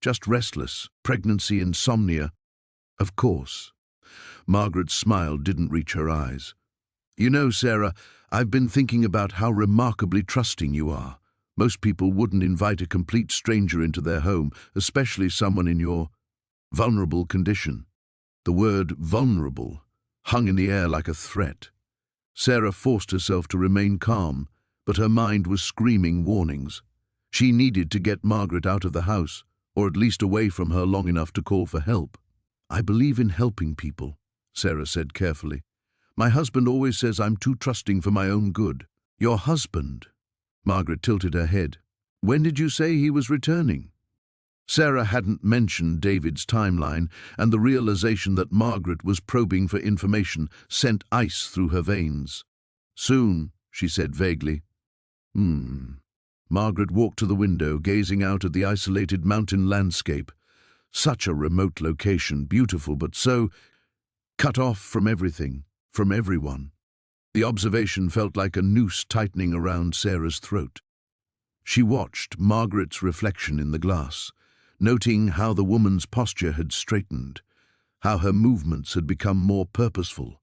Just restless, pregnancy, insomnia. Of course. Margaret's smile didn't reach her eyes. You know, Sarah, I've been thinking about how remarkably trusting you are. Most people wouldn't invite a complete stranger into their home, especially someone in your vulnerable condition. The word vulnerable hung in the air like a threat. Sarah forced herself to remain calm, but her mind was screaming warnings. She needed to get Margaret out of the house, or at least away from her long enough to call for help. I believe in helping people, Sarah said carefully. My husband always says I'm too trusting for my own good. Your husband? Margaret tilted her head. When did you say he was returning? Sarah hadn't mentioned David's timeline, and the realization that Margaret was probing for information sent ice through her veins. Soon, she said vaguely. Margaret walked to the window, gazing out at the isolated mountain landscape. Such a remote location, beautiful but so cut off from everything, from everyone. The observation felt like a noose tightening around Sarah's throat. She watched Margaret's reflection in the glass, noting how the woman's posture had straightened, how her movements had become more purposeful.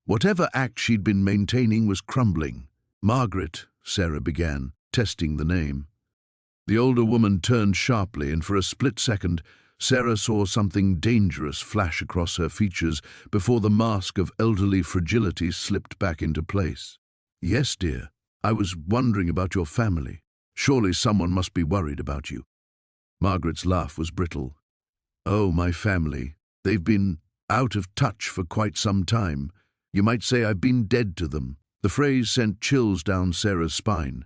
Whatever act she'd been maintaining was crumbling. Margaret, Sarah began, testing the name. The older woman turned sharply, and for a split second, Sarah saw something dangerous flash across her features before the mask of elderly fragility slipped back into place. Yes, dear, I was wondering about your family. Surely someone must be worried about you. Margaret's laugh was brittle. Oh, my family. They've been out of touch for quite some time. You might say I've been dead to them. The phrase sent chills down Sarah's spine.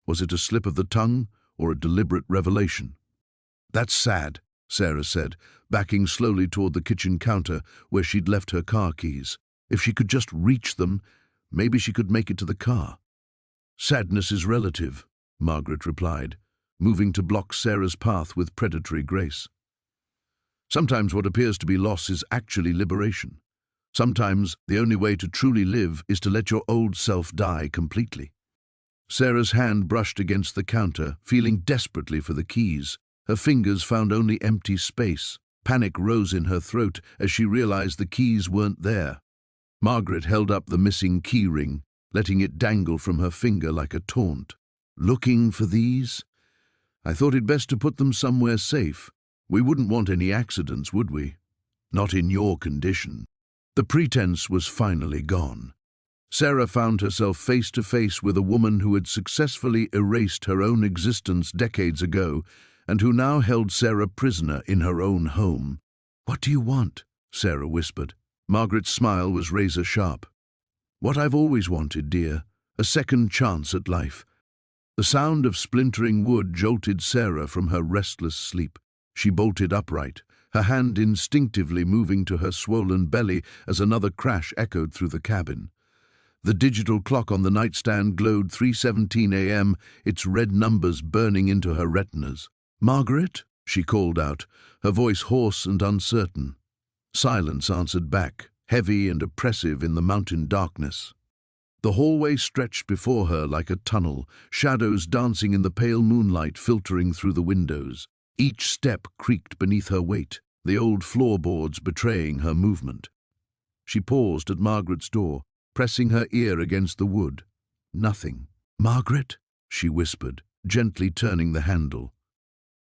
Was it a slip of the tongue or a deliberate revelation? That's sad, Sarah said, backing slowly toward the kitchen counter where she'd left her car keys. If she could just reach them, maybe she could make it to the car. Sadness is relative, Margaret replied, moving to block Sarah's path with predatory grace. Sometimes what appears to be loss is actually liberation. Sometimes the only way to truly live is to let your old self die completely. Sarah's hand brushed against the counter, feeling desperately for the keys. Her fingers found only empty space. Panic rose in her throat as she realized the keys weren't there. Margaret held up the missing key ring, letting it dangle from her finger like a taunt. Looking for these? I thought it best to put them somewhere safe. We wouldn't want any accidents, would we? Not in your condition. The pretense was finally gone. Sarah found herself face to face with a woman who had successfully erased her own existence decades ago and who now held Sarah prisoner in her own home. What do you want? Sarah whispered. Margaret's smile was razor sharp. What I've always wanted, dear. A second chance at life. The sound of splintering wood jolted Sarah from her restless sleep. She bolted upright, her hand instinctively moving to her swollen belly as another crash echoed through the cabin. The digital clock on the nightstand glowed 3:17 a.m., its red numbers burning into her retinas. Margaret? She called out, her voice hoarse and uncertain. Silence answered back, heavy and oppressive in the mountain darkness. The hallway stretched before her like a tunnel, shadows dancing in the pale moonlight filtering through the windows. Each step creaked beneath her weight, the old floorboards betraying her movement. She paused at Margaret's door, pressing her ear against the wood. Nothing. Margaret? She whispered, gently turning the handle.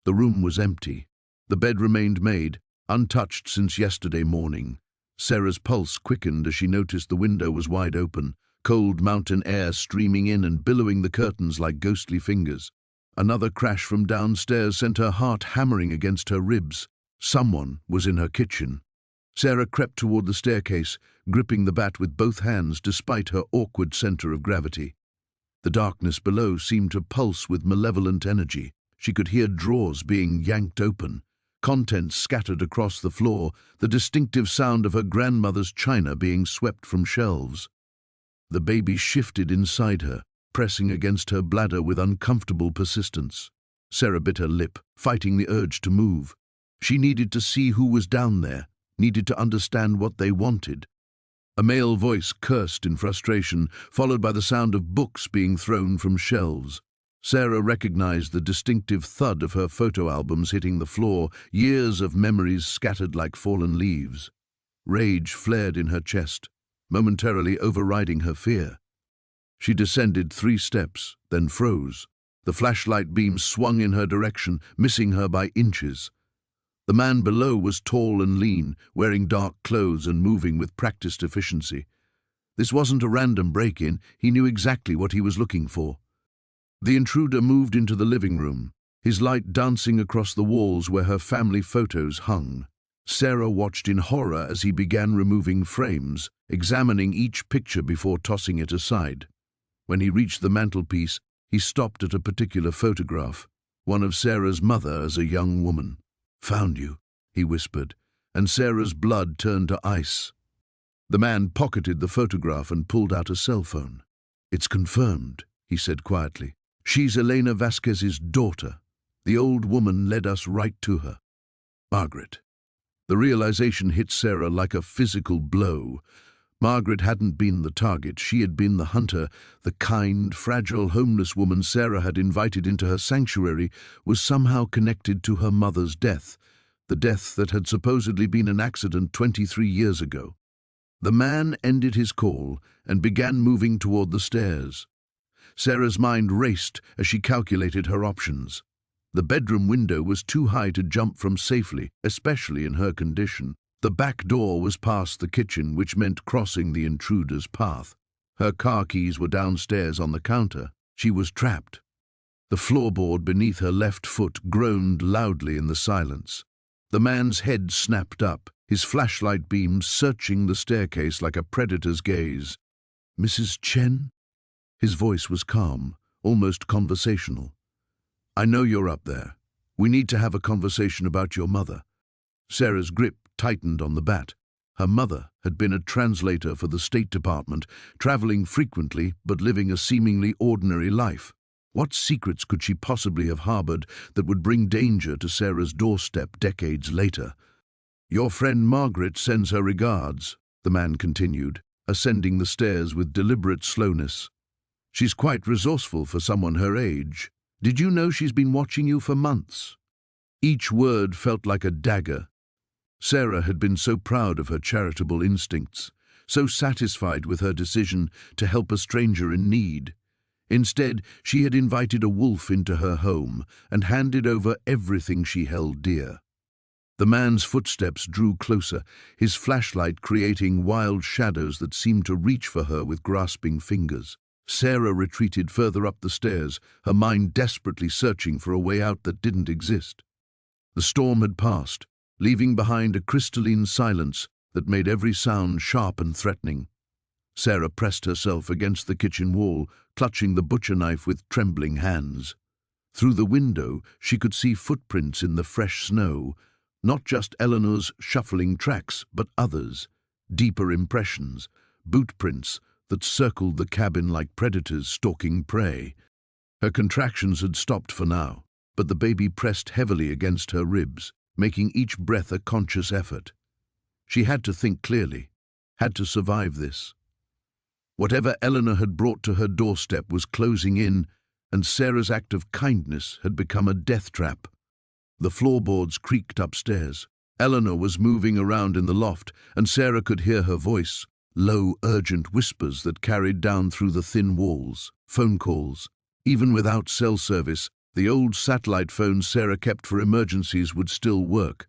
The room was empty. The bed remained made, untouched since yesterday morning. Sarah's pulse quickened as she noticed the window was wide open, cold mountain air streaming in and billowing the curtains like ghostly fingers. Another crash from downstairs sent her heart hammering against her ribs. Someone was in her kitchen. Sarah crept toward the staircase, gripping the bat with both hands despite her awkward center of gravity. The darkness below seemed to pulse with malevolent energy. She could hear drawers being yanked open, contents scattered across the floor, the distinctive sound of her grandmother's china being swept from shelves. The baby shifted inside her, pressing against her bladder with uncomfortable persistence. Sarah bit her lip, fighting the urge to move. She needed to see who was down there, needed to understand what they wanted. A male voice cursed in frustration, followed by the sound of books being thrown from shelves. Sarah recognized the distinctive thud of her photo albums hitting the floor, years of memories scattered like fallen leaves. Rage flared in her chest, momentarily overriding her fear. She descended 3 steps, then froze. The flashlight beam swung in her direction, missing her by inches. The man below was tall and lean, wearing dark clothes and moving with practiced efficiency. This wasn't a random break-in, he knew exactly what he was looking for. The intruder moved into the living room, his light dancing across the walls where her family photos hung. Sarah watched in horror as he began removing frames, examining each picture before tossing it aside. When he reached the mantelpiece, he stopped at a particular photograph, one of Sarah's mother as a young woman. "Found you," he whispered, and Sarah's blood turned to ice. The man pocketed the photograph and pulled out a cell phone. "It's confirmed," he said quietly. "She's Elena Vasquez's daughter. The old woman led us right to her. Margaret." The realization hit Sarah like a physical blow. Margaret hadn't been the target, she had been the hunter. The kind, fragile, homeless woman Sarah had invited into her sanctuary was somehow connected to her mother's death, the death that had supposedly been an accident 23 years ago. The man ended his call and began moving toward the stairs. Sarah's mind raced as she calculated her options. The bedroom window was too high to jump from safely, especially in her condition. The back door was past the kitchen, which meant crossing the intruder's path. Her car keys were downstairs on the counter. She was trapped. The floorboard beneath her left foot groaned loudly in the silence. The man's head snapped up, his flashlight beams searching the staircase like a predator's gaze. "Mrs. Chen?" His voice was calm, almost conversational. "I know you're up there. We need to have a conversation about your mother." Sarah's grip tightened on the bat. Her mother had been a translator for the State Department, traveling frequently but living a seemingly ordinary life. What secrets could she possibly have harbored that would bring danger to Sarah's doorstep decades later? "Your friend Margaret sends her regards," the man continued, ascending the stairs with deliberate slowness. "She's quite resourceful for someone her age. Did you know she's been watching you for months?" Each word felt like a dagger. Sarah had been so proud of her charitable instincts, so satisfied with her decision to help a stranger in need. Instead, she had invited a wolf into her home and handed over everything she held dear. The man's footsteps drew closer, his flashlight creating wild shadows that seemed to reach for her with grasping fingers. Sarah retreated further up the stairs, her mind desperately searching for a way out that didn't exist. The storm had passed, leaving behind a crystalline silence that made every sound sharp and threatening. Sarah pressed herself against the kitchen wall, clutching the butcher knife with trembling hands. Through the window, she could see footprints in the fresh snow, not just Eleanor's shuffling tracks, but others, deeper impressions, boot prints that circled the cabin like predators stalking prey. Her contractions had stopped for now, but the baby pressed heavily against her ribs, making each breath a conscious effort. She had to think clearly, had to survive this. Whatever Eleanor had brought to her doorstep was closing in, and Sarah's act of kindness had become a death trap. The floorboards creaked upstairs. Eleanor was moving around in the loft, and Sarah could hear her voice, low, urgent whispers that carried down through the thin walls. Phone calls. Even without cell service, the old satellite phone Sarah kept for emergencies would still work.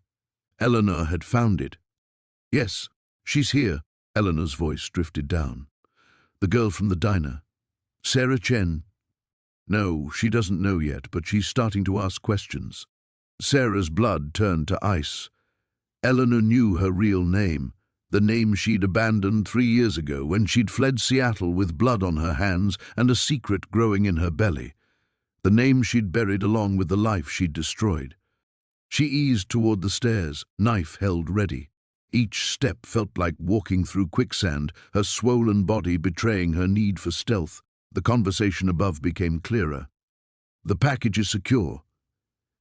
Eleanor had found it. "Yes, she's here," Eleanor's voice drifted down. "The girl from the diner. Sarah Chen." "No, she doesn't know yet, but she's starting to ask questions." Sarah's blood turned to ice. Eleanor knew her real name, the name she'd abandoned 3 years ago when she'd fled Seattle with blood on her hands and a secret growing in her belly. The name she'd buried along with the life she'd destroyed. She eased toward the stairs, knife held ready. Each step felt like walking through quicksand, her swollen body betraying her need for stealth. The conversation above became clearer. "The package is secure.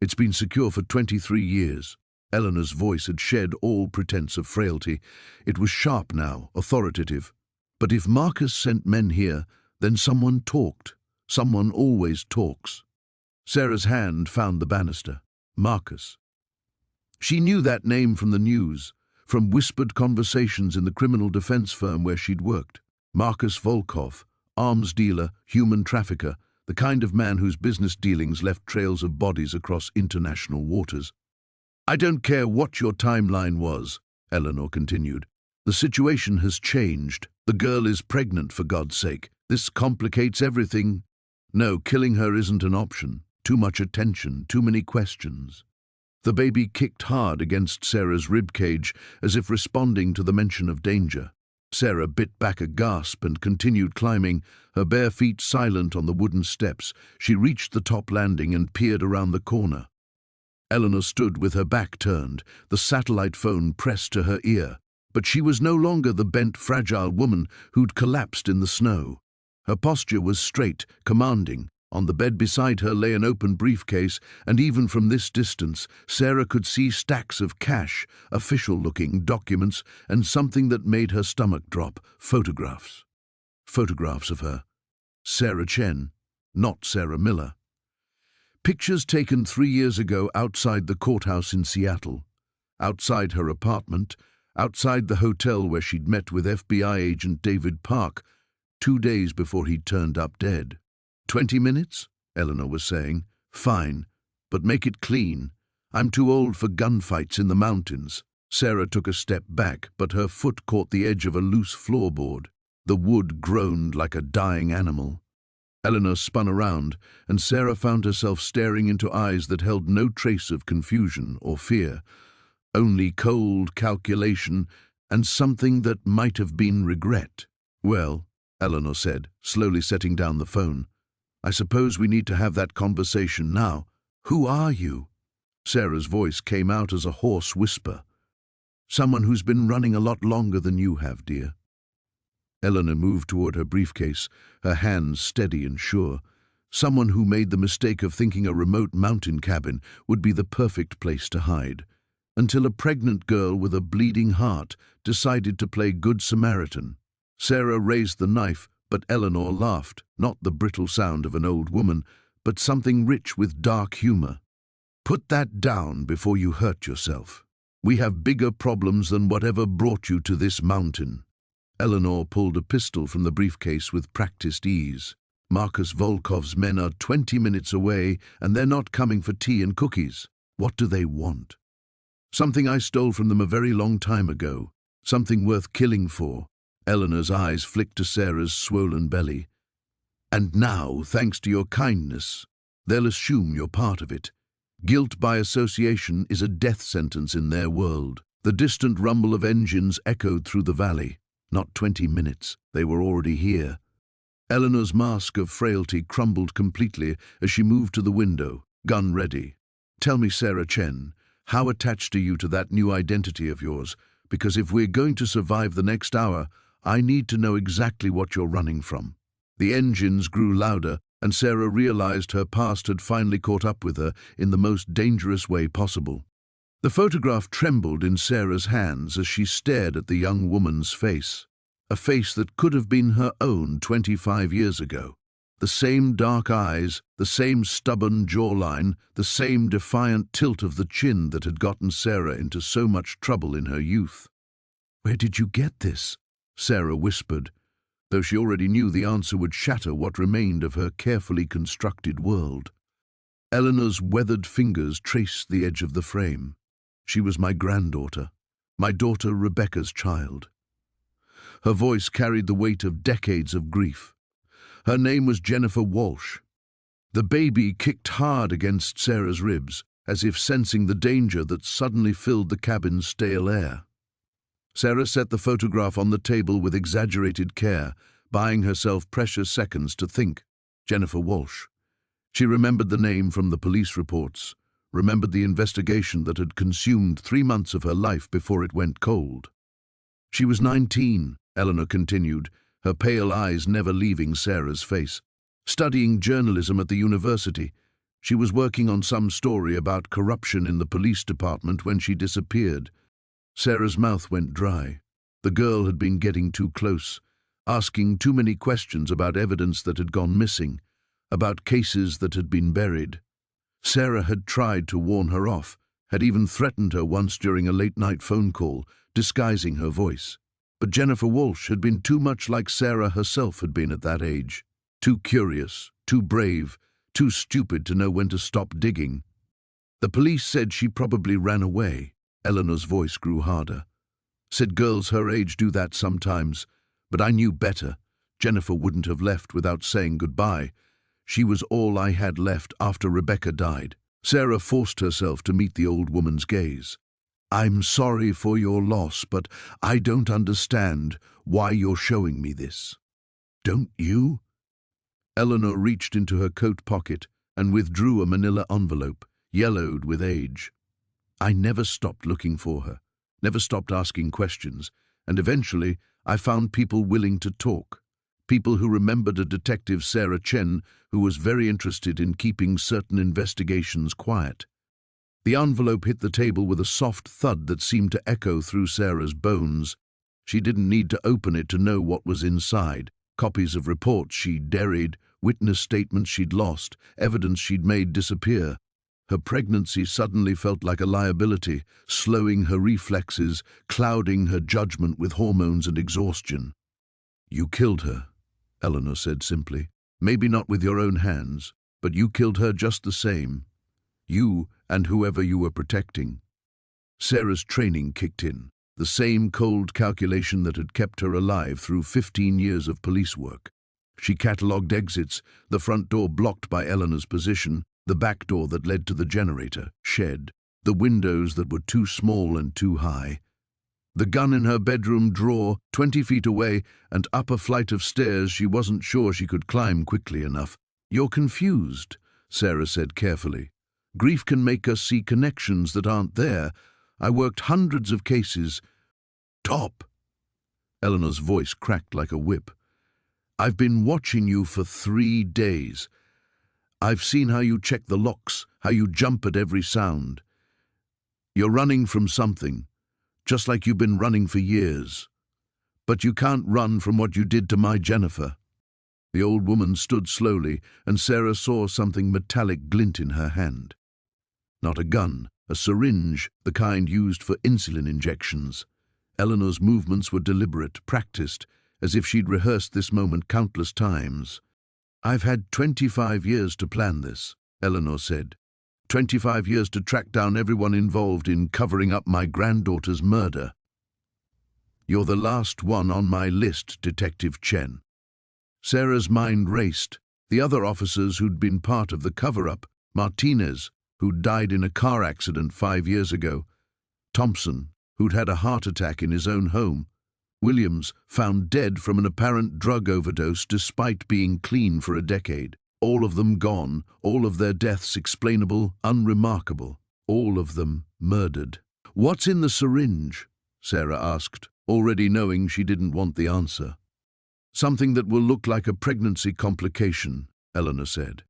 It's been secure for 23 years. Eleanor's voice had shed all pretense of frailty. It was sharp now, authoritative. "But if Marcus sent men here, then someone talked. Someone always talks. Sarah's hand found the banister. Marcus. She knew that name from the news, from whispered conversations in the criminal defense firm where she'd worked. Marcus Volkov, arms dealer, human trafficker, the kind of man whose business dealings left trails of bodies across international waters. "I don't care what your timeline was," Eleanor continued. "The situation has changed. The girl is pregnant, for God's sake. This complicates everything. No, killing her isn't an option. Too much attention, too many questions." The baby kicked hard against Sarah's ribcage, as if responding to the mention of danger. Sarah bit back a gasp and continued climbing, her bare feet silent on the wooden steps. She reached the top landing and peered around the corner. Eleanor stood with her back turned, the satellite phone pressed to her ear. But she was no longer the bent, fragile woman who'd collapsed in the snow. Her posture was straight, commanding. On the bed beside her lay an open briefcase, and even from this distance, Sarah could see stacks of cash, official-looking documents, and something that made her stomach drop: photographs. Photographs of her. Sarah Chen, not Sarah Miller. Pictures taken 3 years ago outside the courthouse in Seattle. Outside her apartment, outside the hotel where she'd met with FBI agent David Park 2 days before he'd turned up dead. 20 minutes? Eleanor was saying. Fine, but make it clean. I'm too old for gunfights in the mountains. Sarah took a step back, but her foot caught the edge of a loose floorboard. The wood groaned like a dying animal. Eleanor spun around, and Sarah found herself staring into eyes that held no trace of confusion or fear, only cold calculation and something that might have been regret. "Well," Eleanor said, slowly setting down the phone, "I suppose we need to have that conversation now. Who are you?" Sarah's voice came out as a hoarse whisper. "Someone who's been running a lot longer than you have, dear." Eleanor moved toward her briefcase, her hands steady and sure. Someone who made the mistake of thinking a remote mountain cabin would be the perfect place to hide, until a pregnant girl with a bleeding heart decided to play Good Samaritan. Sarah raised the knife, but Eleanor laughed, not the brittle sound of an old woman, but something rich with dark humor. "Put that down before you hurt yourself. We have bigger problems than whatever brought you to this mountain." Eleanor pulled a pistol from the briefcase with practiced ease. "Marcus Volkov's men are 20 minutes away, and they're not coming for tea and cookies. What do they want?" "Something I stole from them a very long time ago. Something worth killing for." Eleanor's eyes flicked to Sarah's swollen belly. "And now, thanks to your kindness, they'll assume you're part of it. Guilt by association is a death sentence in their world." The distant rumble of engines echoed through the valley. Not 20 minutes, they were already here. Eleanor's mask of frailty crumbled completely as she moved to the window, gun ready. "Tell me, Sarah Chen, how attached are you to that new identity of yours? Because if we're going to survive the next hour, I need to know exactly what you're running from." The engines grew louder, and Sarah realized her past had finally caught up with her in the most dangerous way possible. The photograph trembled in Sarah's hands as she stared at the young woman's face, a face that could have been her own 25 years ago. The same dark eyes, the same stubborn jawline, the same defiant tilt of the chin that had gotten Sarah into so much trouble in her youth. "Where did you get this?" Sarah whispered, though she already knew the answer would shatter what remained of her carefully constructed world. Eleanor's weathered fingers traced the edge of the frame. "She was my granddaughter, my daughter Rebecca's child." Her voice carried the weight of decades of grief. Her name was Jennifer Walsh. The baby kicked hard against Sarah's ribs, as if sensing the danger that suddenly filled the cabin's stale air. Sarah set the photograph on the table with exaggerated care, buying herself precious seconds to think. Jennifer Walsh. She remembered the name from the police reports, remembered the investigation that had consumed 3 months of her life before it went cold. "She was 19, Eleanor continued, her pale eyes never leaving Sarah's face. "Studying journalism at the university. She was working on some story about corruption in the police department when she disappeared." Sarah's mouth went dry. The girl had been getting too close, asking too many questions about evidence that had gone missing. about cases that had been buried. Sarah had tried to warn her off, had even threatened her once during a late-night phone call, disguising her voice. But Jennifer Walsh had been too much like Sarah herself had been at that age. Too curious, too brave, too stupid to know when to stop digging. The police said she probably ran away. Eleanor's voice grew harder. Said girls her age do that sometimes, but I knew better. Jennifer wouldn't have left without saying goodbye. She was all I had left after Rebecca died. Sarah forced herself to meet the old woman's gaze. I'm sorry for your loss, but I don't understand why you're showing me this. Don't you? Eleanor reached into her coat pocket and withdrew a manila envelope, yellowed with age. I never stopped looking for her, never stopped asking questions, and eventually I found people willing to talk. People who remembered a detective, Sarah Chen, who was very interested in keeping certain investigations quiet. The envelope hit the table with a soft thud that seemed to echo through Sarah's bones. She didn't need to open it to know what was inside. Copies of reports she'd buried, witness statements she'd lost, evidence she'd made disappear. Her pregnancy suddenly felt like a liability, slowing her reflexes, clouding her judgment with hormones and exhaustion. You killed her, Eleanor said simply. Maybe not with your own hands, but you killed her just the same. You and whoever you were protecting. Sarah's training kicked in, the same cold calculation that had kept her alive through 15 years of police work. She catalogued exits, the front door blocked by Eleanor's position, the back door that led to the generator, shed, the windows that were too small and too high. The gun in her bedroom drawer, 20 feet away, and up a flight of stairs she wasn't sure she could climb quickly enough. You're confused, Sarah said carefully. Grief can make us see connections that aren't there. I worked hundreds of cases. Stop! Eleanor's voice cracked like a whip. I've been watching you for 3 days. I've seen how you check the locks, how you jump at every sound. You're running from something, just like you've been running for years. But you can't run from what you did to my Jennifer. The old woman stood slowly, and Sarah saw something metallic glint in her hand. Not a gun, a syringe, the kind used for insulin injections. Eleanor's movements were deliberate, practiced, as if she'd rehearsed this moment countless times. I've had 25 years to plan this, Eleanor said. 25 years to track down everyone involved in covering up my granddaughter's murder. You're the last one on my list, Detective Chen. Sarah's mind raced. The other officers who'd been part of the cover-up, Martinez, who'd died in a car accident 5 years ago, Thompson, who'd had a heart attack in his own home, Williams, found dead from an apparent drug overdose despite being clean for a decade. All of them gone, all of their deaths explainable, unremarkable, all of them murdered. What's in the syringe? Sarah asked, already knowing she didn't want the answer. Something that will look like a pregnancy complication, Eleanor said.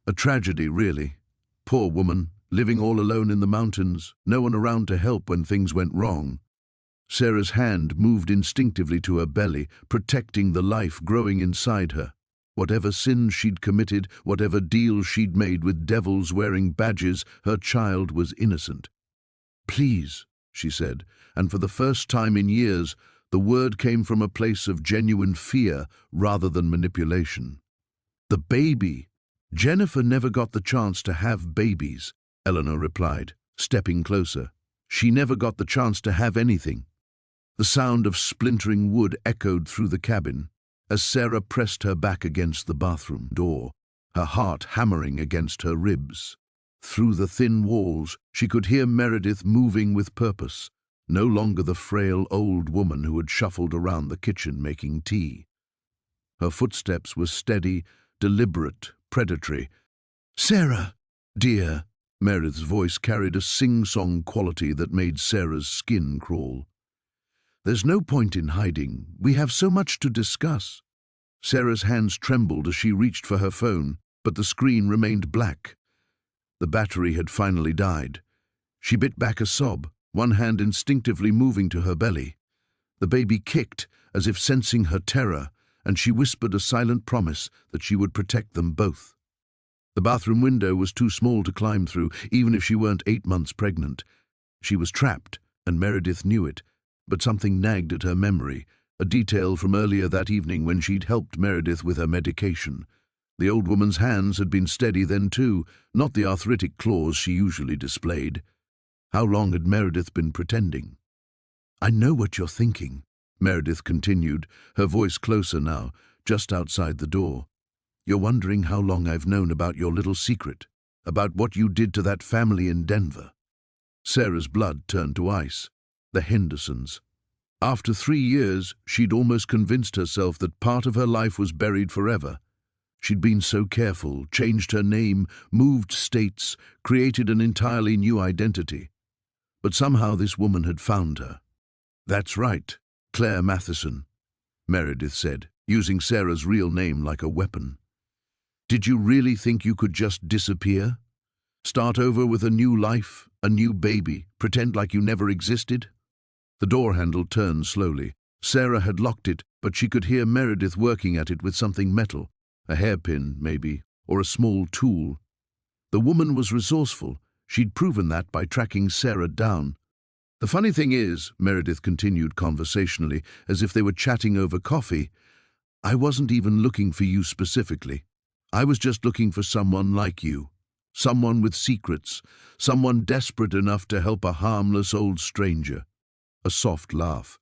A tragedy, really. Poor woman, living all alone in the mountains, no one around to help when things went wrong. Sarah's hand moved instinctively to her belly, protecting the life growing inside her. Whatever sins she'd committed, whatever deals she'd made with devils wearing badges, her child was innocent. Please, she said, and for the first time in years, the word came from a place of genuine fear rather than manipulation. The baby. Jennifer never got the chance to have babies, Eleanor replied, stepping closer. She never got the chance to have anything. The sound of splintering wood echoed through the cabin as Sarah pressed her back against the bathroom door, her heart hammering against her ribs. Through the thin walls, she could hear Meredith moving with purpose, no longer the frail old woman who had shuffled around the kitchen making tea. Her footsteps were steady, deliberate, predatory. "Sarah, dear," Meredith's voice carried a sing-song quality that made Sarah's skin crawl. "There's no point in hiding. We have so much to discuss." Sarah's hands trembled as she reached for her phone, but the screen remained black. The battery had finally died. She bit back a sob, one hand instinctively moving to her belly. The baby kicked, as if sensing her terror, and she whispered a silent promise that she would protect them both. The bathroom window was too small to climb through, even if she weren't 8 months pregnant. She was trapped, and Meredith knew it, but something nagged at her memory, a detail from earlier that evening when she'd helped Meredith with her medication. The old woman's hands had been steady then too, not the arthritic claws she usually displayed. How long had Meredith been pretending? "I know what you're thinking," Meredith continued, her voice closer now, just outside the door. "You're wondering how long I've known about your little secret, about what you did to that family in Denver." Sarah's blood turned to ice. The Hendersons. After 3 years, she'd almost convinced herself that part of her life was buried forever. She'd been so careful, changed her name, moved states, created an entirely new identity. But somehow this woman had found her. "That's right, Claire Matheson," Meredith said, using Sarah's real name like a weapon. "Did you really think you could just disappear? Start over with a new life, a new baby, pretend like you never existed?" The door handle turned slowly. Sarah had locked it, but she could hear Meredith working at it with something metal, a hairpin, maybe, or a small tool. The woman was resourceful. She'd proven that by tracking Sarah down. "The funny thing is," Meredith continued conversationally, as if they were chatting over coffee, "I wasn't even looking for you specifically. I was just looking for someone like you. Someone with secrets, someone desperate enough to help a harmless old stranger." A soft laugh.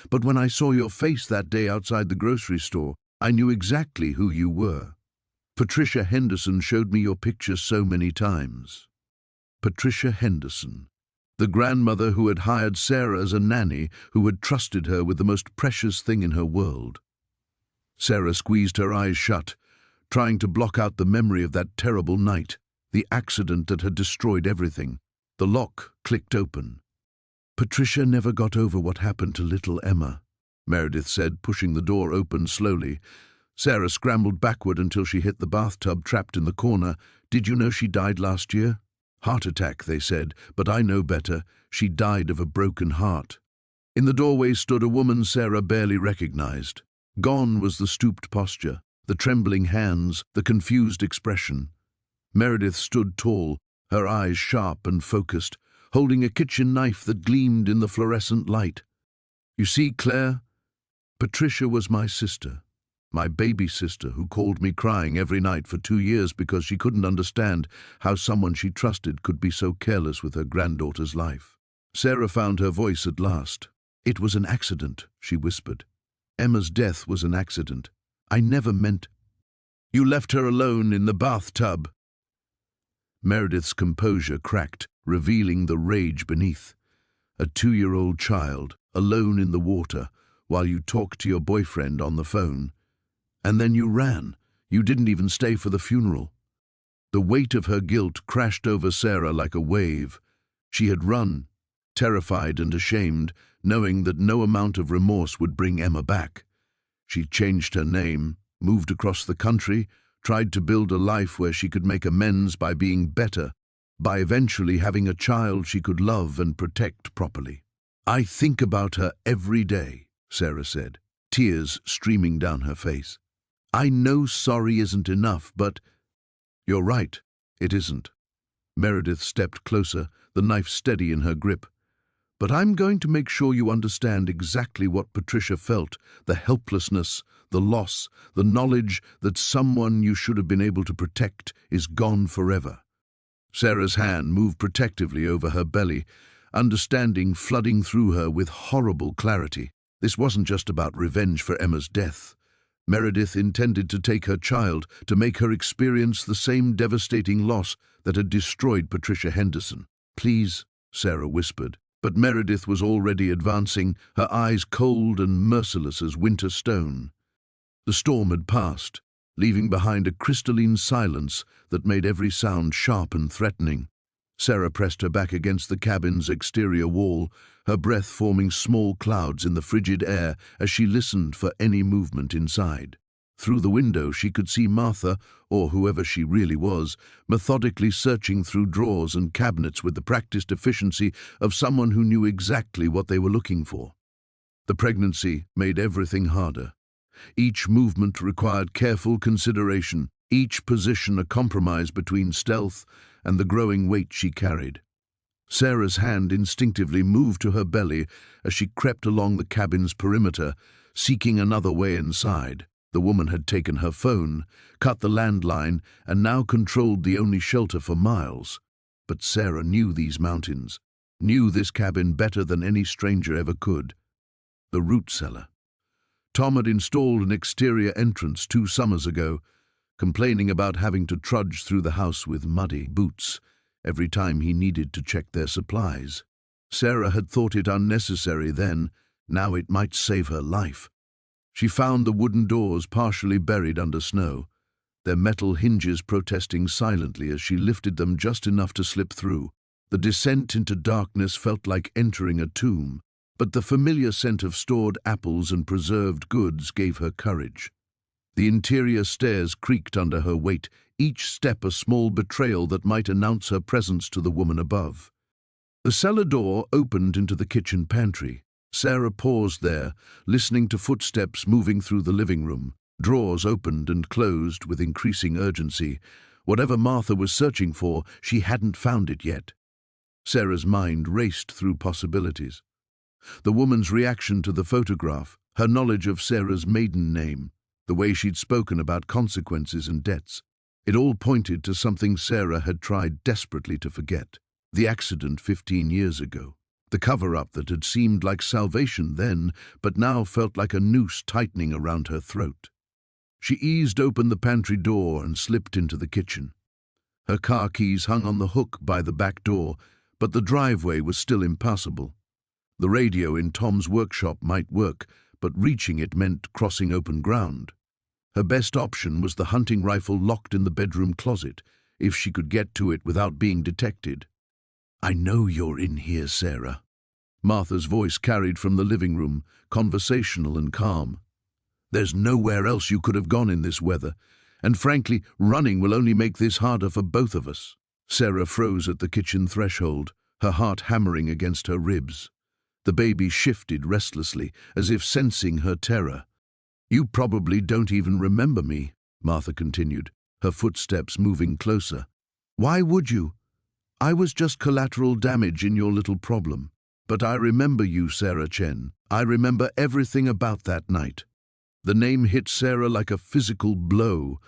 "But when I saw your face that day outside the grocery store, I knew exactly who you were. Patricia Henderson showed me your picture so many times." Patricia Henderson, the grandmother who had hired Sarah as a nanny, who had trusted her with the most precious thing in her world. Sarah squeezed her eyes shut, trying to block out the memory of that terrible night, the accident that had destroyed everything. The lock clicked open. "Patricia never got over what happened to little Emma," Meredith said, pushing the door open slowly. Sarah scrambled backward until she hit the bathtub trapped in the corner. "Did you know she died last year?" "Heart attack," they said, "but I know better. She died of a broken heart." In the doorway stood a woman Sarah barely recognized. Gone was the stooped posture, the trembling hands, the confused expression. Meredith stood tall, her eyes sharp and focused, holding a kitchen knife that gleamed in the fluorescent light. "You see, Claire, Patricia was my sister, my baby sister who called me crying every night for 2 years because she couldn't understand how someone she trusted could be so careless with her granddaughter's life." Sarah found her voice at last. "It was an accident," she whispered. "Emma's death was an accident. I never meant—" "You left her alone in the bathtub." Meredith's composure cracked, revealing the rage beneath. "A 2-year-old child, alone in the water, while you talked to your boyfriend on the phone. And then you ran. You didn't even stay for the funeral." The weight of her guilt crashed over Sarah like a wave. She had run, terrified and ashamed, knowing that no amount of remorse would bring Emma back. She changed her name, moved across the country, tried to build a life where she could make amends by being better, by eventually having a child she could love and protect properly. "I think about her every day," Sarah said, tears streaming down her face. "I know sorry isn't enough, but—" "You're right, it isn't." Meredith stepped closer, the knife steady in her grip. "But I'm going to make sure you understand exactly what Patricia felt, the helplessness, the loss, the knowledge that someone you should have been able to protect is gone forever." Sarah's hand moved protectively over her belly, understanding flooding through her with horrible clarity. This wasn't just about revenge for Emma's death. Meredith intended to take her child, to make her experience the same devastating loss that had destroyed Patricia Henderson. "Please," Sarah whispered. But Meredith was already advancing, her eyes cold and merciless as winter stone. The storm had passed, leaving behind a crystalline silence that made every sound sharp and threatening. Sarah pressed her back against the cabin's exterior wall, her breath forming small clouds in the frigid air as she listened for any movement inside. Through the window she could see Martha, or whoever she really was, methodically searching through drawers and cabinets with the practiced efficiency of someone who knew exactly what they were looking for. The pregnancy made everything harder. Each movement required careful consideration, each position a compromise between stealth and the growing weight she carried. Sarah's hand instinctively moved to her belly as she crept along the cabin's perimeter, seeking another way inside. The woman had taken her phone, cut the landline, and now controlled the only shelter for miles. But Sarah knew these mountains, knew this cabin better than any stranger ever could. The root cellar. Tom had installed an exterior entrance 2 summers ago, complaining about having to trudge through the house with muddy boots every time he needed to check their supplies. Sarah had thought it unnecessary then, now it might save her life. She found the wooden doors partially buried under snow, their metal hinges protesting silently as she lifted them just enough to slip through. The descent into darkness felt like entering a tomb, but the familiar scent of stored apples and preserved goods gave her courage. The interior stairs creaked under her weight, each step a small betrayal that might announce her presence to the woman above. The cellar door opened into the kitchen pantry. Sarah paused there, listening to footsteps moving through the living room. Drawers opened and closed with increasing urgency. Whatever Martha was searching for, she hadn't found it yet. Sarah's mind raced through possibilities. The woman's reaction to the photograph, her knowledge of Sarah's maiden name, the way she'd spoken about consequences and debts. It all pointed to something Sarah had tried desperately to forget. The accident 15 years ago. The cover-up that had seemed like salvation then, but now felt like a noose tightening around her throat. She eased open the pantry door and slipped into the kitchen. Her car keys hung on the hook by the back door, but the driveway was still impassable. The radio in Tom's workshop might work, but reaching it meant crossing open ground. Her best option was the hunting rifle locked in the bedroom closet, if she could get to it without being detected. "I know you're in here, Sarah." Martha's voice carried from the living room, conversational and calm. "There's nowhere else you could have gone in this weather, and frankly, running will only make this harder for both of us." Sarah froze at the kitchen threshold, her heart hammering against her ribs. The baby shifted restlessly, as if sensing her terror. "You probably don't even remember me," Martha continued, her footsteps moving closer. "Why would you? I was just collateral damage in your little problem. But I remember you, Sarah Chen. I remember everything about that night." The name hit Sarah like a physical blow.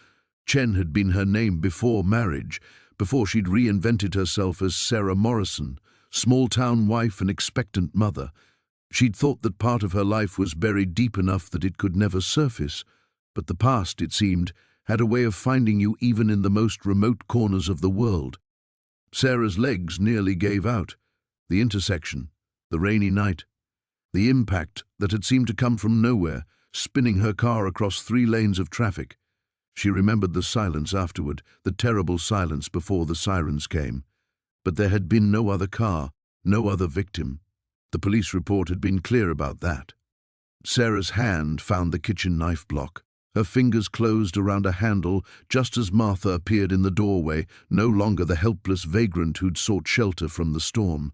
Chen had been her name before marriage, before she'd reinvented herself as Sarah Morrison, small-town wife and expectant mother. She'd thought that part of her life was buried deep enough that it could never surface, but the past, it seemed, had a way of finding you even in the most remote corners of the world. Sarah's legs nearly gave out. The intersection, the rainy night, the impact that had seemed to come from nowhere, spinning her car across 3 lanes of traffic. She remembered the silence afterward, the terrible silence before the sirens came. But there had been no other car, no other victim. The police report had been clear about that. Sarah's hand found the kitchen knife block. Her fingers closed around a handle just as Martha appeared in the doorway, no longer the helpless vagrant who'd sought shelter from the storm.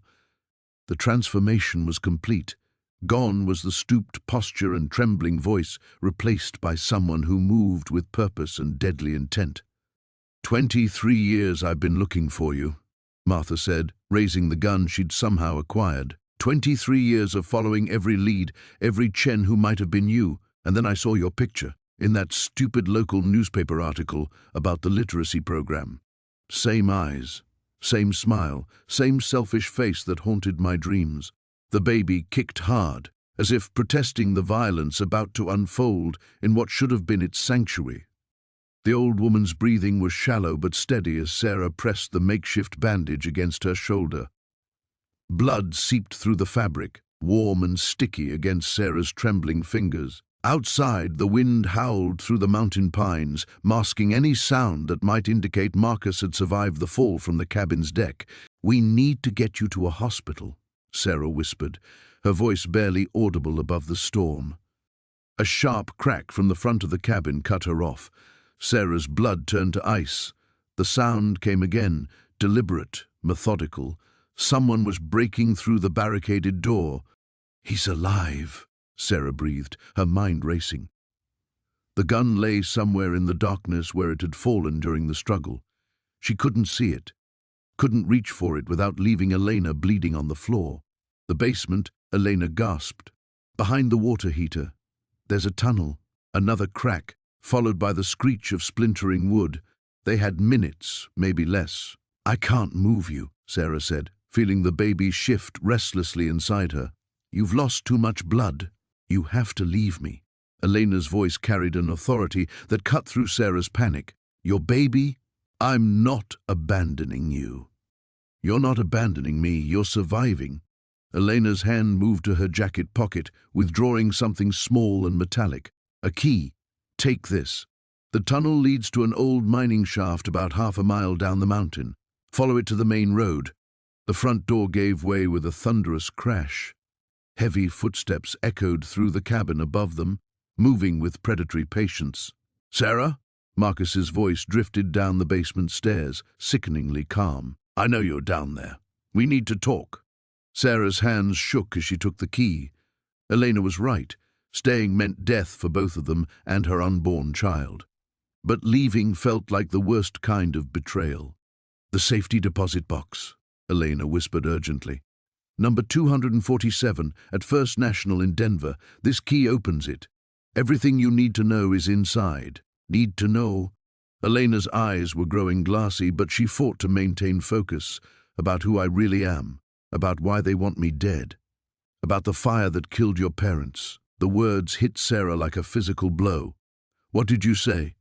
The transformation was complete. Gone was the stooped posture and trembling voice, replaced by someone who moved with purpose and deadly intent. 23 years I've been looking for you," Martha said, raising the gun she'd somehow acquired. 23 years of following every lead, every Chen who might have been you, and then I saw your picture in that stupid local newspaper article about the literacy program. Same eyes, same smile, same selfish face that haunted my dreams. The baby kicked hard, as if protesting the violence about to unfold in what should have been its sanctuary. The old woman's breathing was shallow but steady as Sarah pressed the makeshift bandage against her shoulder. Blood seeped through the fabric, warm and sticky against Sarah's trembling fingers. Outside, the wind howled through the mountain pines, masking any sound that might indicate Marcus had survived the fall from the cabin's deck. "We need to get you to a hospital," Sarah whispered, her voice barely audible above the storm. A sharp crack from the front of the cabin cut her off. Sarah's blood turned to ice. The sound came again, deliberate, methodical. Someone was breaking through the barricaded door. "He's alive," Sarah breathed, her mind racing. The gun lay somewhere in the darkness where it had fallen during the struggle. She couldn't see it, couldn't reach for it without leaving Elena bleeding on the floor. The basement, Elena gasped. Behind the water heater, there's a tunnel, another crack, followed by the screech of splintering wood. They had minutes, maybe less. "I can't move you," Sarah said, feeling the baby shift restlessly inside her. "You've lost too much blood. You have to leave me." Elena's voice carried an authority that cut through Sarah's panic. "Your baby? I'm not abandoning you." "You're not abandoning me, you're surviving." Elena's hand moved to her jacket pocket, withdrawing something small and metallic. "A key. Take this. The tunnel leads to an old mining shaft about half a mile down the mountain. Follow it to the main road." The front door gave way with a thunderous crash. Heavy footsteps echoed through the cabin above them, moving with predatory patience. "Sarah?" Marcus's voice drifted down the basement stairs, sickeningly calm. "I know you're down there. We need to talk." Sarah's hands shook as she took the key. Elena was right. Staying meant death for both of them and her unborn child. But leaving felt like the worst kind of betrayal. "The safety deposit box," Elena whispered urgently. "Number 247 at First National in Denver. This key opens it. Everything you need to know is inside." "Need to know?" Elena's eyes were growing glassy, but she fought to maintain focus. "About who I really am, about why they want me dead, about the fire that killed your parents." The words hit Sarah like a physical blow. "What did you say?"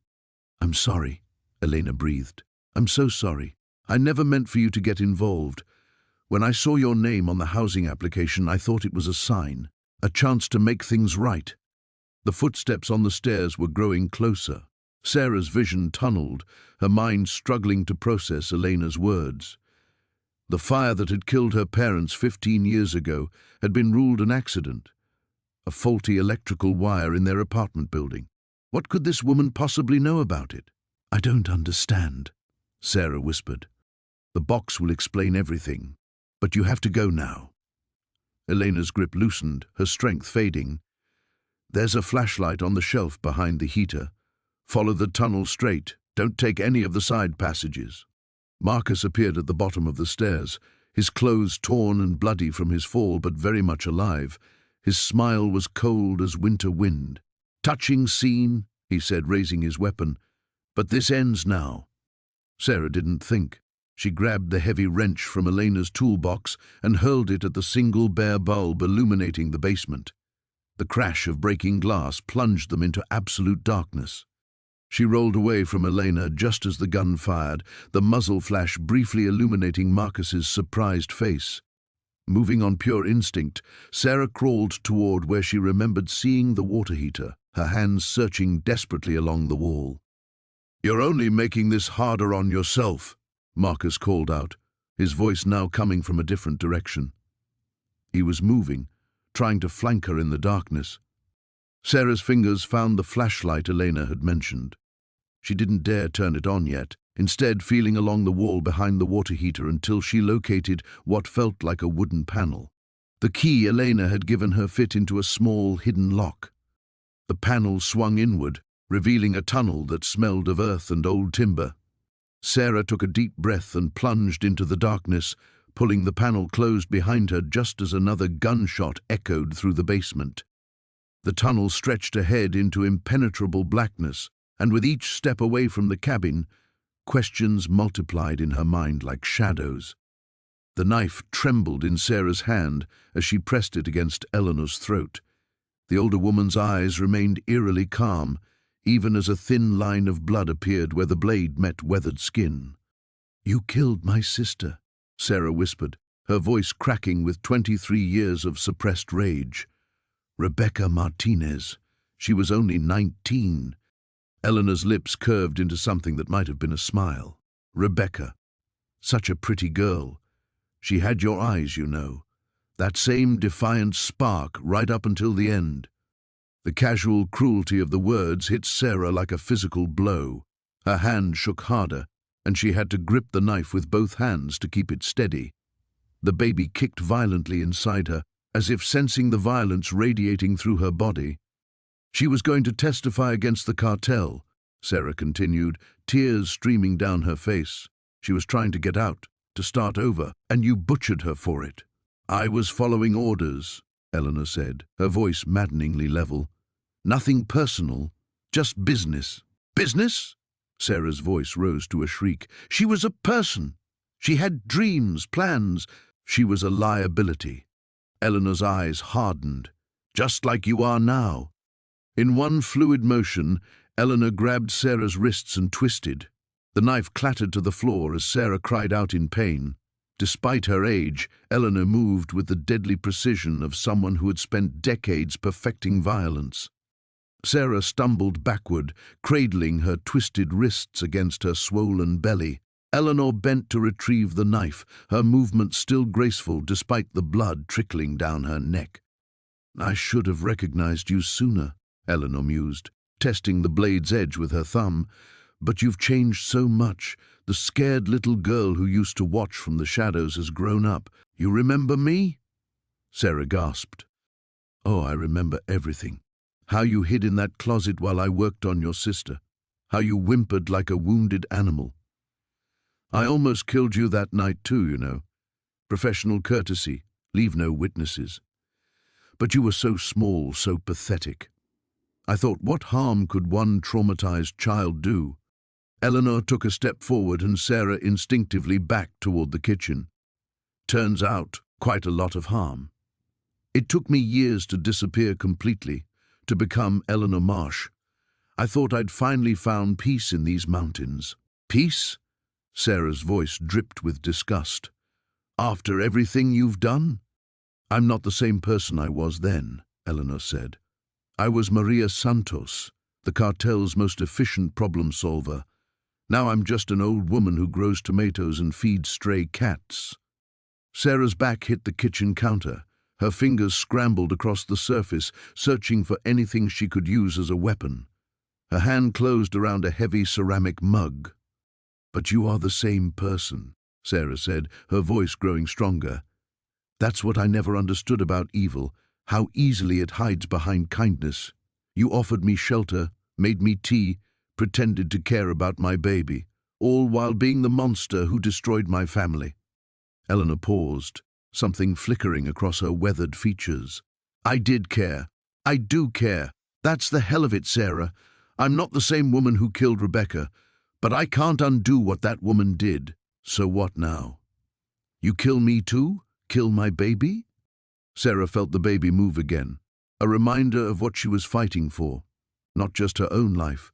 "I'm sorry," Elena breathed. "I'm so sorry. I never meant for you to get involved. When I saw your name on the housing application, I thought it was a sign, a chance to make things right." The footsteps on the stairs were growing closer. Sarah's vision tunneled, her mind struggling to process Elena's words. The fire that had killed her parents 15 years ago had been ruled an accident, a faulty electrical wire in their apartment building. What could this woman possibly know about it? "I don't understand," Sarah whispered. "The box will explain everything, but you have to go now." Elena's grip loosened, her strength fading. "There's a flashlight on the shelf behind the heater. Follow the tunnel straight. Don't take any of the side passages." Marcus appeared at the bottom of the stairs, his clothes torn and bloody from his fall, but very much alive. His smile was cold as winter wind. "Touching scene," he said, raising his weapon. "But this ends now." Sarah didn't think. She grabbed the heavy wrench from Elena's toolbox and hurled it at the single bare bulb illuminating the basement. The crash of breaking glass plunged them into absolute darkness. She rolled away from Elena just as the gun fired, the muzzle flash briefly illuminating Marcus's surprised face. Moving on pure instinct, Sarah crawled toward where she remembered seeing the water heater, her hands searching desperately along the wall. "You're only making this harder on yourself," Marcus called out, his voice now coming from a different direction. He was moving, trying to flank her in the darkness. Sarah's fingers found the flashlight Elena had mentioned. She didn't dare turn it on yet, instead feeling along the wall behind the water heater until she located what felt like a wooden panel. The key Elena had given her fit into a small, hidden lock. The panel swung inward, revealing a tunnel that smelled of earth and old timber. Sarah took a deep breath and plunged into the darkness, pulling the panel closed behind her just as another gunshot echoed through the basement. The tunnel stretched ahead into impenetrable blackness, and with each step away from the cabin, questions multiplied in her mind like shadows. The knife trembled in Sarah's hand as she pressed it against Eleanor's throat. The older woman's eyes remained eerily calm, even as a thin line of blood appeared where the blade met weathered skin. "You killed my sister," Sarah whispered, her voice cracking with 23 years of suppressed rage. "Rebecca Martinez. She was only 19. Eleanor's lips curved into something that might have been a smile. "Rebecca. Such a pretty girl. She had your eyes, you know. That same defiant spark right up until the end." The casual cruelty of the words hit Sarah like a physical blow. Her hand shook harder, and she had to grip the knife with both hands to keep it steady. The baby kicked violently inside her, as if sensing the violence radiating through her body. She was going to testify against the cartel, Sarah continued, tears streaming down her face. She was trying to get out, to start over, and you butchered her for it. I was following orders, Eleanor said, her voice maddeningly level. Nothing personal, just business. Business? Sarah's voice rose to a shriek. She was a person. She had dreams, plans. She was a liability. Eleanor's eyes hardened, just like you are now. In one fluid motion, Eleanor grabbed Sarah's wrists and twisted. The knife clattered to the floor as Sarah cried out in pain. Despite her age, Eleanor moved with the deadly precision of someone who had spent decades perfecting violence. Sarah stumbled backward, cradling her twisted wrists against her swollen belly. Eleanor bent to retrieve the knife, her movement still graceful despite the blood trickling down her neck. I should have recognized you sooner, Eleanor mused, testing the blade's edge with her thumb. But you've changed so much. The scared little girl who used to watch from the shadows has grown up. You remember me? Sarah gasped. Oh, I remember everything. How you hid in that closet while I worked on your sister. How you whimpered like a wounded animal. I almost killed you that night too, you know. Professional courtesy, leave no witnesses. But you were so small, so pathetic. I thought, what harm could one traumatized child do? Eleanor took a step forward and Sarah instinctively backed toward the kitchen. Turns out, quite a lot of harm. It took me years to disappear completely, to become Eleanor Marsh. I thought I'd finally found peace in these mountains. Peace? Sarah's voice dripped with disgust. After everything you've done? I'm not the same person I was then, Eleanor said. I was Maria Santos, the cartel's most efficient problem solver. Now I'm just an old woman who grows tomatoes and feeds stray cats. Sarah's back hit the kitchen counter. Her fingers scrambled across the surface, searching for anything she could use as a weapon. Her hand closed around a heavy ceramic mug. But you are the same person, Sarah said, her voice growing stronger. That's what I never understood about evil, how easily it hides behind kindness. You offered me shelter, made me tea, pretended to care about my baby, all while being the monster who destroyed my family. Eleanor paused, something flickering across her weathered features. I did care. I do care. That's the hell of it, Sarah. I'm not the same woman who killed Rebecca, but I can't undo what that woman did. So what now? You kill me too? Kill my baby? Sarah felt the baby move again, a reminder of what she was fighting for, not just her own life,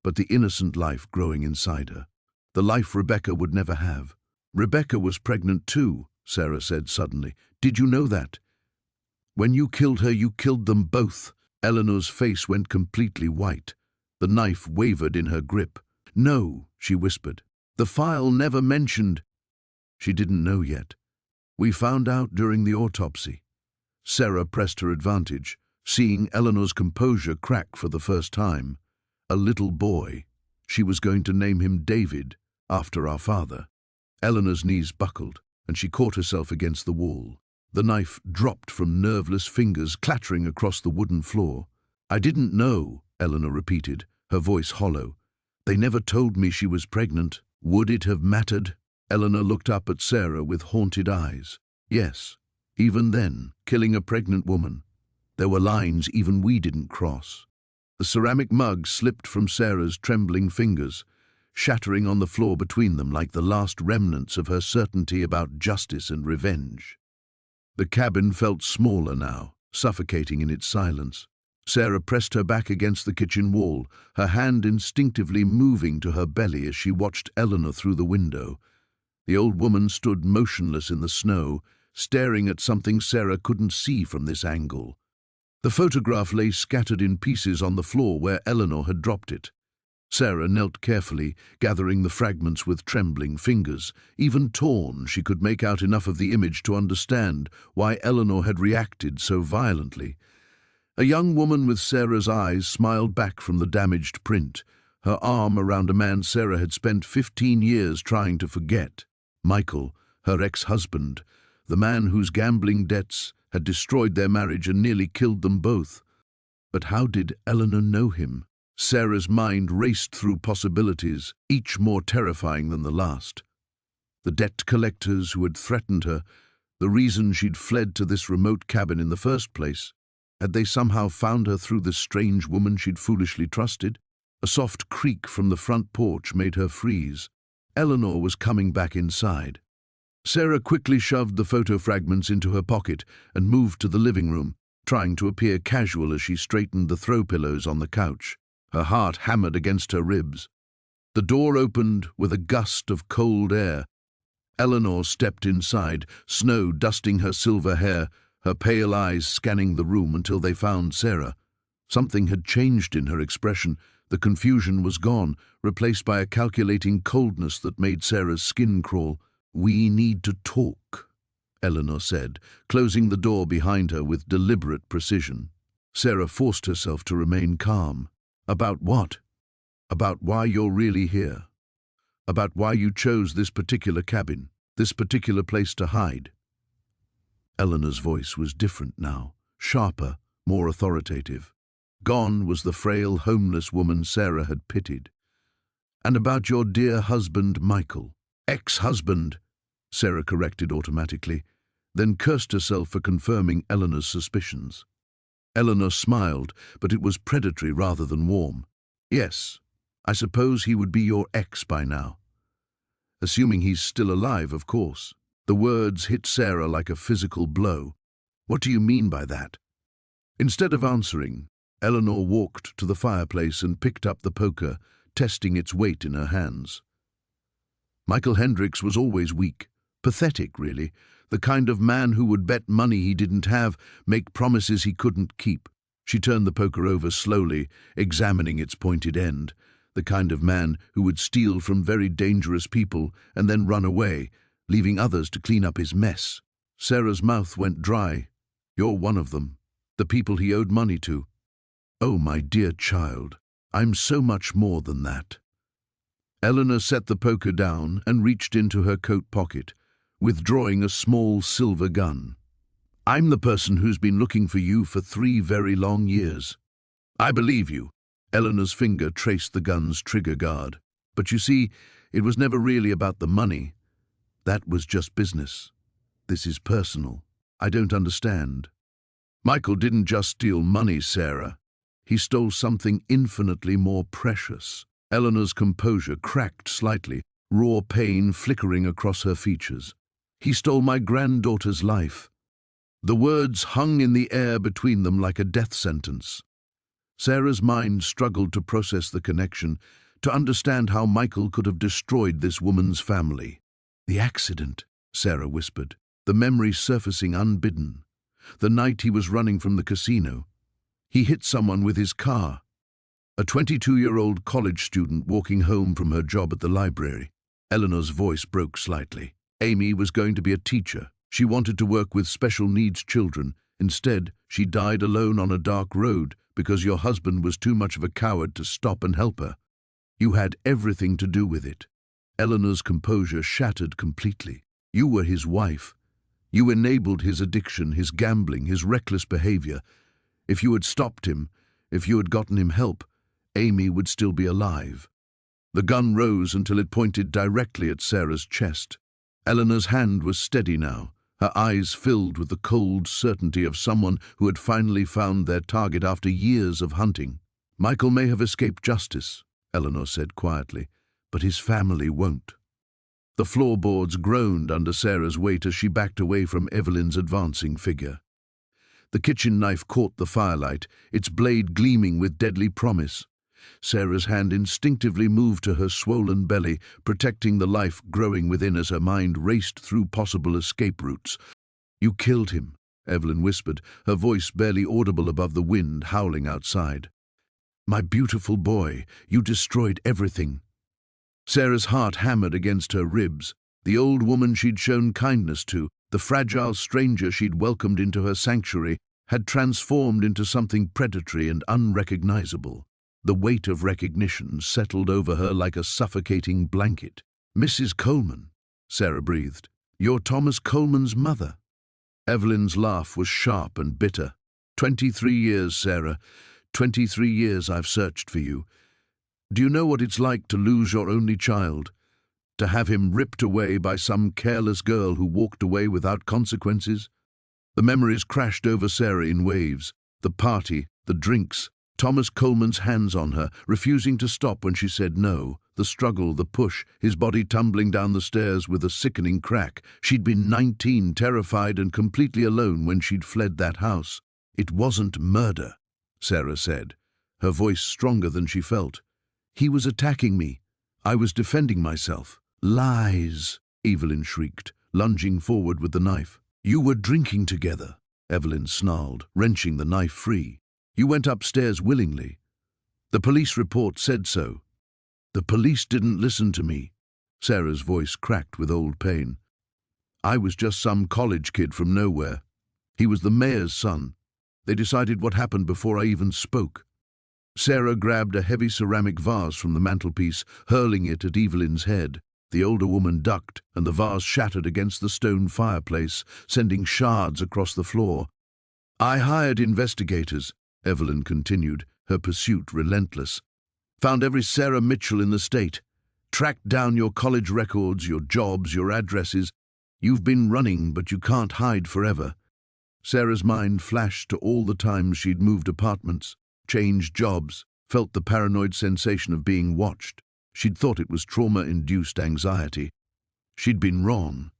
but the innocent life growing inside her, the life Rebecca would never have. Rebecca was pregnant too, Sarah said suddenly. Did you know that? When you killed her, you killed them both. Eleanor's face went completely white. The knife wavered in her grip. No, she whispered. The file never mentioned. She didn't know yet. We found out during the autopsy. Sarah pressed her advantage, seeing Eleanor's composure crack for the first time. A little boy. She was going to name him David, after our father. Eleanor's knees buckled, and she caught herself against the wall. The knife dropped from nerveless fingers, clattering across the wooden floor. I didn't know, Eleanor repeated, her voice hollow. They never told me she was pregnant. Would it have mattered? Eleanor looked up at Sarah with haunted eyes. Yes, even then, killing a pregnant woman. There were lines even we didn't cross. The ceramic mug slipped from Sarah's trembling fingers, shattering on the floor between them like the last remnants of her certainty about justice and revenge. The cabin felt smaller now, suffocating in its silence. Sarah pressed her back against the kitchen wall, her hand instinctively moving to her belly as she watched Eleanor through the window. The old woman stood motionless in the snow, staring at something Sarah couldn't see from this angle. The photograph lay scattered in pieces on the floor where Eleanor had dropped it. Sarah knelt carefully, gathering the fragments with trembling fingers. Even torn, she could make out enough of the image to understand why Eleanor had reacted so violently. A young woman with Sarah's eyes smiled back from the damaged print, her arm around a man Sarah had spent 15 years trying to forget. Michael, her ex-husband, the man whose gambling debts had destroyed their marriage and nearly killed them both. But how did Eleanor know him? Sarah's mind raced through possibilities, each more terrifying than the last. The debt collectors who had threatened her, the reason she'd fled to this remote cabin in the first place. Had they somehow found her through the strange woman she'd foolishly trusted? A soft creak from the front porch made her freeze. Eleanor was coming back inside. Sarah quickly shoved the photo fragments into her pocket and moved to the living room, trying to appear casual as she straightened the throw pillows on the couch. Her heart hammered against her ribs. The door opened with a gust of cold air. Eleanor stepped inside, snow dusting her silver hair, her pale eyes scanning the room until they found Sarah. Something had changed in her expression. The confusion was gone, replaced by a calculating coldness that made Sarah's skin crawl. "We need to talk," Eleanor said, closing the door behind her with deliberate precision. Sarah forced herself to remain calm. "About what?" "About why you're really here. About why you chose this particular cabin, this particular place to hide." Eleanor's voice was different now, sharper, more authoritative. Gone was the frail, homeless woman Sarah had pitied. "And about your dear husband, Michael." "Ex-husband," Sarah corrected automatically, then cursed herself for confirming Eleanor's suspicions. Eleanor smiled, but it was predatory rather than warm. "Yes, I suppose he would be your ex by now. Assuming he's still alive, of course." The words hit Sarah like a physical blow. "What do you mean by that?" Instead of answering, Eleanor walked to the fireplace and picked up the poker, testing its weight in her hands. Michael Hendricks was always weak, pathetic really, the kind of man who would bet money he didn't have, make promises he couldn't keep. She turned the poker over slowly, examining its pointed end. The kind of man who would steal from very dangerous people and then run away, leaving others to clean up his mess. Sarah's mouth went dry. "You're one of them. The people he owed money to." "Oh, my dear child, I'm so much more than that." Eleanor set the poker down and reached into her coat pocket, withdrawing a small silver gun. "I'm the person who's been looking for you for 3 very long years." "I believe you." Eleanor's finger traced the gun's trigger guard. "But you see, it was never really about the money. That was just business. This is personal. I don't understand." "Michael didn't just steal money, Sarah. He stole something infinitely more precious." Eleanor's composure cracked slightly, raw pain flickering across her features. "He stole my granddaughter's life." The words hung in the air between them like a death sentence. Sarah's mind struggled to process the connection, to understand how Michael could have destroyed this woman's family. "The accident," Sarah whispered, the memory surfacing unbidden. The night he was running from the casino. He hit someone with his car. A 22-year-old college student walking home from her job at the library. Eleanor's voice broke slightly. Amy was going to be a teacher. She wanted to work with special needs children. Instead, she died alone on a dark road because your husband was too much of a coward to stop and help her. You had everything to do with it. Eleanor's composure shattered completely. You were his wife. You enabled his addiction, his gambling, his reckless behavior. If you had stopped him, if you had gotten him help, Amy would still be alive. The gun rose until it pointed directly at Sarah's chest. Eleanor's hand was steady now, her eyes filled with the cold certainty of someone who had finally found their target after years of hunting. "Michael may have escaped justice," Eleanor said quietly, "but his family won't." The floorboards groaned under Sarah's weight as she backed away from Evelyn's advancing figure. The kitchen knife caught the firelight, its blade gleaming with deadly promise. Sarah's hand instinctively moved to her swollen belly, protecting the life growing within as her mind raced through possible escape routes. "You killed him," Evelyn whispered, her voice barely audible above the wind howling outside. "My beautiful boy, you destroyed everything." Sarah's heart hammered against her ribs. The old woman she'd shown kindness to, the fragile stranger she'd welcomed into her sanctuary, had transformed into something predatory and unrecognizable. The weight of recognition settled over her like a suffocating blanket. "Mrs. Coleman," Sarah breathed. "You're Thomas Coleman's mother." Evelyn's laugh was sharp and bitter. 23 years, Sarah. 23 years I've searched for you. Do you know what it's like to lose your only child? To have him ripped away by some careless girl who walked away without consequences? The memories crashed over Sarah in waves. The party, the drinks, Thomas Coleman's hands on her, refusing to stop when she said no, the struggle, the push, his body tumbling down the stairs with a sickening crack. She'd been 19, terrified and completely alone when she'd fled that house. It wasn't murder, Sarah said, her voice stronger than she felt. He was attacking me. I was defending myself. Lies, Evelyn shrieked, lunging forward with the knife. You were drinking together, Evelyn snarled, wrenching the knife free. You went upstairs willingly. The police report said so. The police didn't listen to me. Sarah's voice cracked with old pain. I was just some college kid from nowhere. He was the mayor's son. They decided what happened before I even spoke. Sarah grabbed a heavy ceramic vase from the mantelpiece, hurling it at Evelyn's head. The older woman ducked, and the vase shattered against the stone fireplace, sending shards across the floor. I hired investigators, Evelyn continued, her pursuit relentless. Found every Sarah Mitchell in the state. Tracked down your college records, your jobs, your addresses. You've been running, but you can't hide forever. Sarah's mind flashed to all the times she'd moved apartments, changed jobs, felt the paranoid sensation of being watched. She'd thought it was trauma-induced anxiety. She'd been wrong.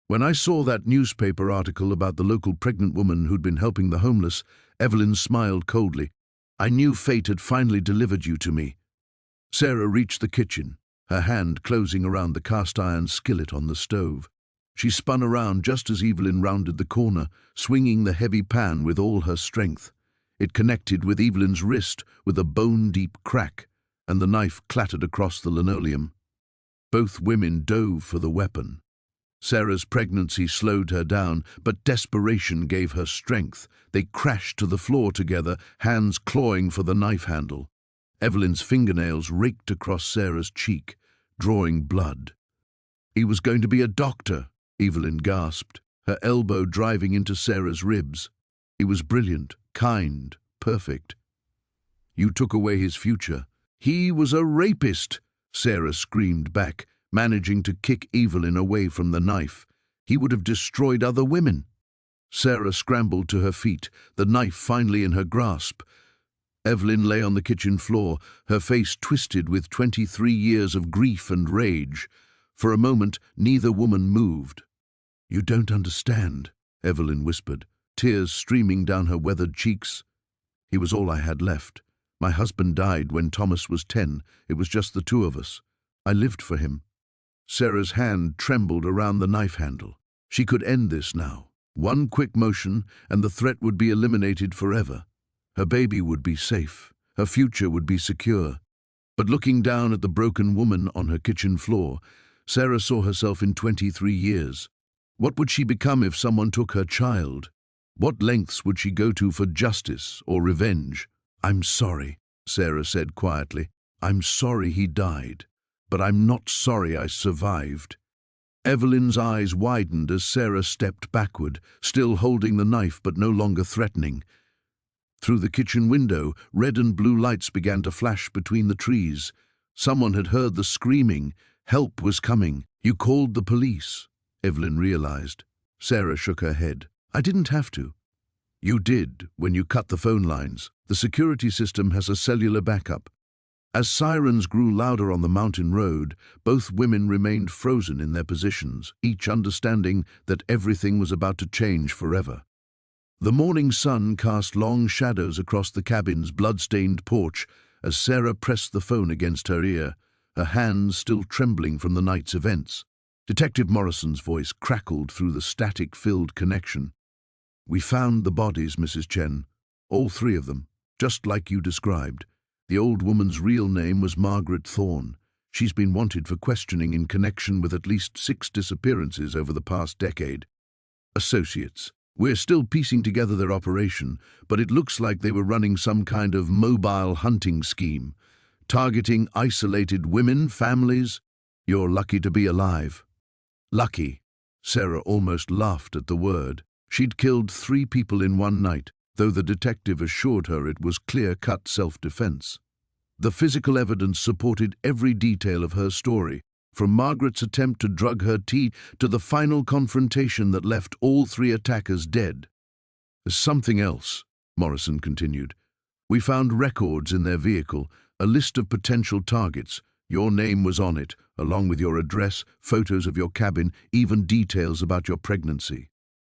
When I saw that newspaper article about the local pregnant woman who'd been helping the homeless, Evelyn smiled coldly. I knew fate had finally delivered you to me. Sarah reached the kitchen, her hand closing around the cast-iron skillet on the stove. She spun around just as Evelyn rounded the corner, swinging the heavy pan with all her strength. It connected with Evelyn's wrist with a bone-deep crack, and the knife clattered across the linoleum. Both women dove for the weapon. Sarah's pregnancy slowed her down, but desperation gave her strength. They crashed to the floor together, hands clawing for the knife handle. Evelyn's fingernails raked across Sarah's cheek, drawing blood. He was going to be a doctor, Evelyn gasped, her elbow driving into Sarah's ribs. He was brilliant, kind, perfect. You took away his future. He was a rapist, Sarah screamed back, managing to kick Evelyn away from the knife. He would have destroyed other women. Sarah scrambled to her feet, the knife finally in her grasp. Evelyn lay on the kitchen floor, her face twisted with 23 years of grief and rage. For a moment, neither woman moved. You don't understand, Evelyn whispered, tears streaming down her weathered cheeks. He was all I had left. My husband died when Thomas was 10. It was just the two of us. I lived for him. Sarah's hand trembled around the knife handle. She could end this now. One quick motion, and the threat would be eliminated forever. Her baby would be safe. Her future would be secure. But looking down at the broken woman on her kitchen floor, Sarah saw herself in 23 years. What would she become if someone took her child? What lengths would she go to for justice or revenge? I'm sorry, Sarah said quietly. I'm sorry he died, but I'm not sorry I survived. Evelyn's eyes widened as Sarah stepped backward, still holding the knife but no longer threatening. Through the kitchen window, red and blue lights began to flash between the trees. Someone had heard the screaming. Help was coming. You called the police, Evelyn realized. Sarah shook her head. I didn't have to. You did, when you cut the phone lines. The security system has a cellular backup. As sirens grew louder on the mountain road, both women remained frozen in their positions, each understanding that everything was about to change forever. The morning sun cast long shadows across the cabin's blood-stained porch as Sarah pressed the phone against her ear, her hands still trembling from the night's events. Detective Morrison's voice crackled through the static-filled connection. We found the bodies, Mrs. Chen. All three of them, just like you described. The old woman's real name was Margaret Thorne. She's been wanted for questioning in connection with at least 6 disappearances over the past decade. Associates. We're still piecing together their operation, but it looks like they were running some kind of mobile hunting scheme, targeting isolated women, families. You're lucky to be alive. Lucky. Sarah almost laughed at the word. She'd killed 3 people in one night, though the detective assured her it was clear-cut self-defense. The physical evidence supported every detail of her story, from Margaret's attempt to drug her tea to the final confrontation that left all three attackers dead. "There's something else," Morrison continued. "We found records in their vehicle, a list of potential targets. Your name was on it, along with your address, photos of your cabin, even details about your pregnancy.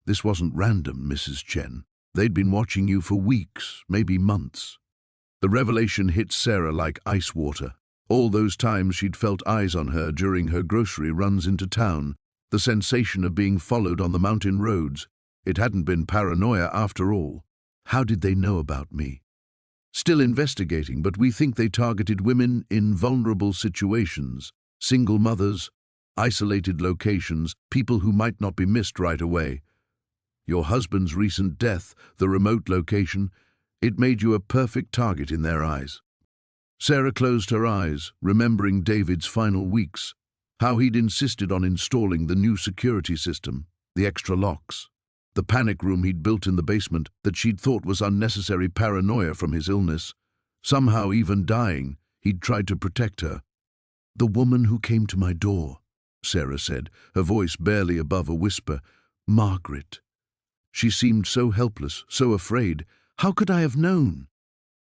This wasn't random, Mrs. Chen. They'd been watching you for weeks, maybe months." The revelation hit Sarah like ice water. All those times she'd felt eyes on her during her grocery runs into town, the sensation of being followed on the mountain roads. It hadn't been paranoia after all. "How did they know about me?" "Still investigating, but we think they targeted women in vulnerable situations, single mothers, isolated locations, people who might not be missed right away. Your husband's recent death, the remote location, it made you a perfect target in their eyes." Sarah closed her eyes, remembering David's final weeks, how he'd insisted on installing the new security system, the extra locks, the panic room he'd built in the basement that she'd thought was unnecessary paranoia from his illness. Somehow, even dying, he'd tried to protect her. "The woman who came to my door," Sarah said, her voice barely above a whisper. "Margaret." She seemed so helpless, so afraid. "How could I have known?"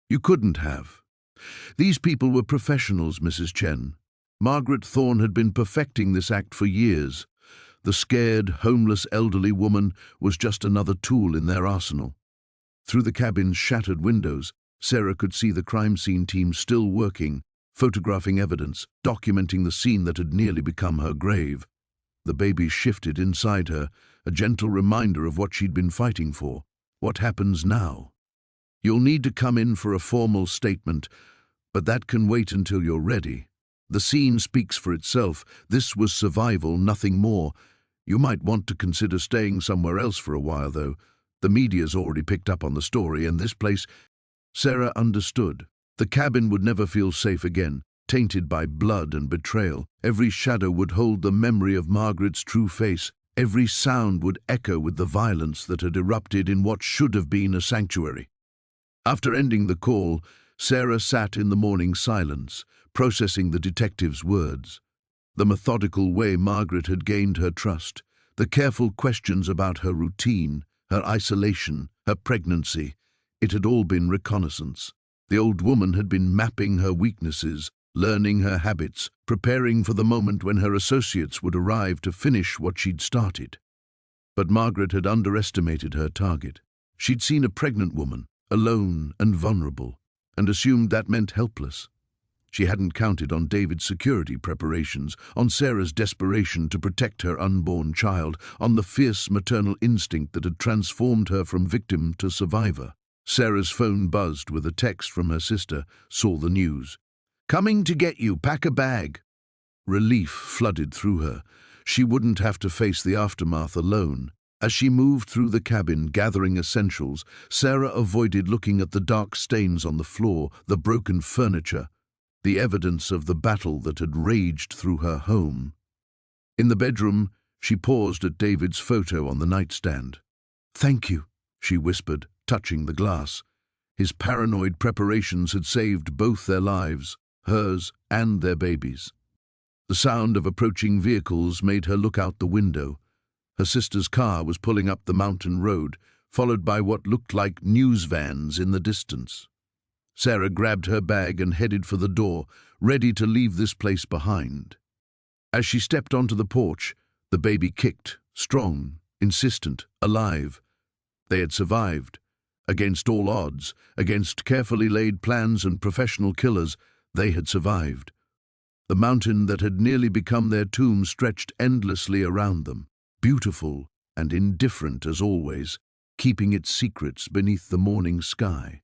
"You couldn't have. These people were professionals, Mrs. Chen. Margaret Thorne had been perfecting this act for years. The scared, homeless elderly woman was just another tool in their arsenal." Through the cabin's shattered windows, Sarah could see the crime scene team still working, photographing evidence, documenting the scene that had nearly become her grave. The baby shifted inside her, a gentle reminder of what she'd been fighting for. What happens now? "You'll need to come in for a formal statement, but that can wait until you're ready. The scene speaks for itself. This was survival, nothing more. You might want to consider staying somewhere else for a while, though. The media's already picked up on the story, and this place—" Sarah understood. The cabin would never feel safe again, tainted by blood and betrayal. Every shadow would hold the memory of Margaret's true face. Every sound would echo with the violence that had erupted in what should have been a sanctuary. After ending the call, Sarah sat in the morning silence, processing the detective's words. The methodical way Margaret had gained her trust, the careful questions about her routine, her isolation, her pregnancy, it had all been reconnaissance. The old woman had been mapping her weaknesses, learning her habits, preparing for the moment when her associates would arrive to finish what she'd started. But Margaret had underestimated her target. She'd seen a pregnant woman, alone and vulnerable, and assumed that meant helpless. She hadn't counted on David's security preparations, on Sarah's desperation to protect her unborn child, on the fierce maternal instinct that had transformed her from victim to survivor. Sarah's phone buzzed with a text from her sister, saw the news. "Coming to get you, pack a bag." Relief flooded through her. She wouldn't have to face the aftermath alone. As she moved through the cabin, gathering essentials, Sarah avoided looking at the dark stains on the floor, the broken furniture, the evidence of the battle that had raged through her home. In the bedroom, she paused at David's photo on the nightstand. "Thank you," she whispered, touching the glass. His paranoid preparations had saved both their lives, hers and their babies. The sound of approaching vehicles made her look out the window. Her sister's car was pulling up the mountain road, followed by what looked like news vans in the distance. Sarah grabbed her bag and headed for the door, ready to leave this place behind. As she stepped onto the porch, the baby kicked, strong, insistent, alive. They had survived. Against all odds, against carefully laid plans and professional killers, they had survived. The mountain that had nearly become their tomb stretched endlessly around them, beautiful and indifferent as always, keeping its secrets beneath the morning sky.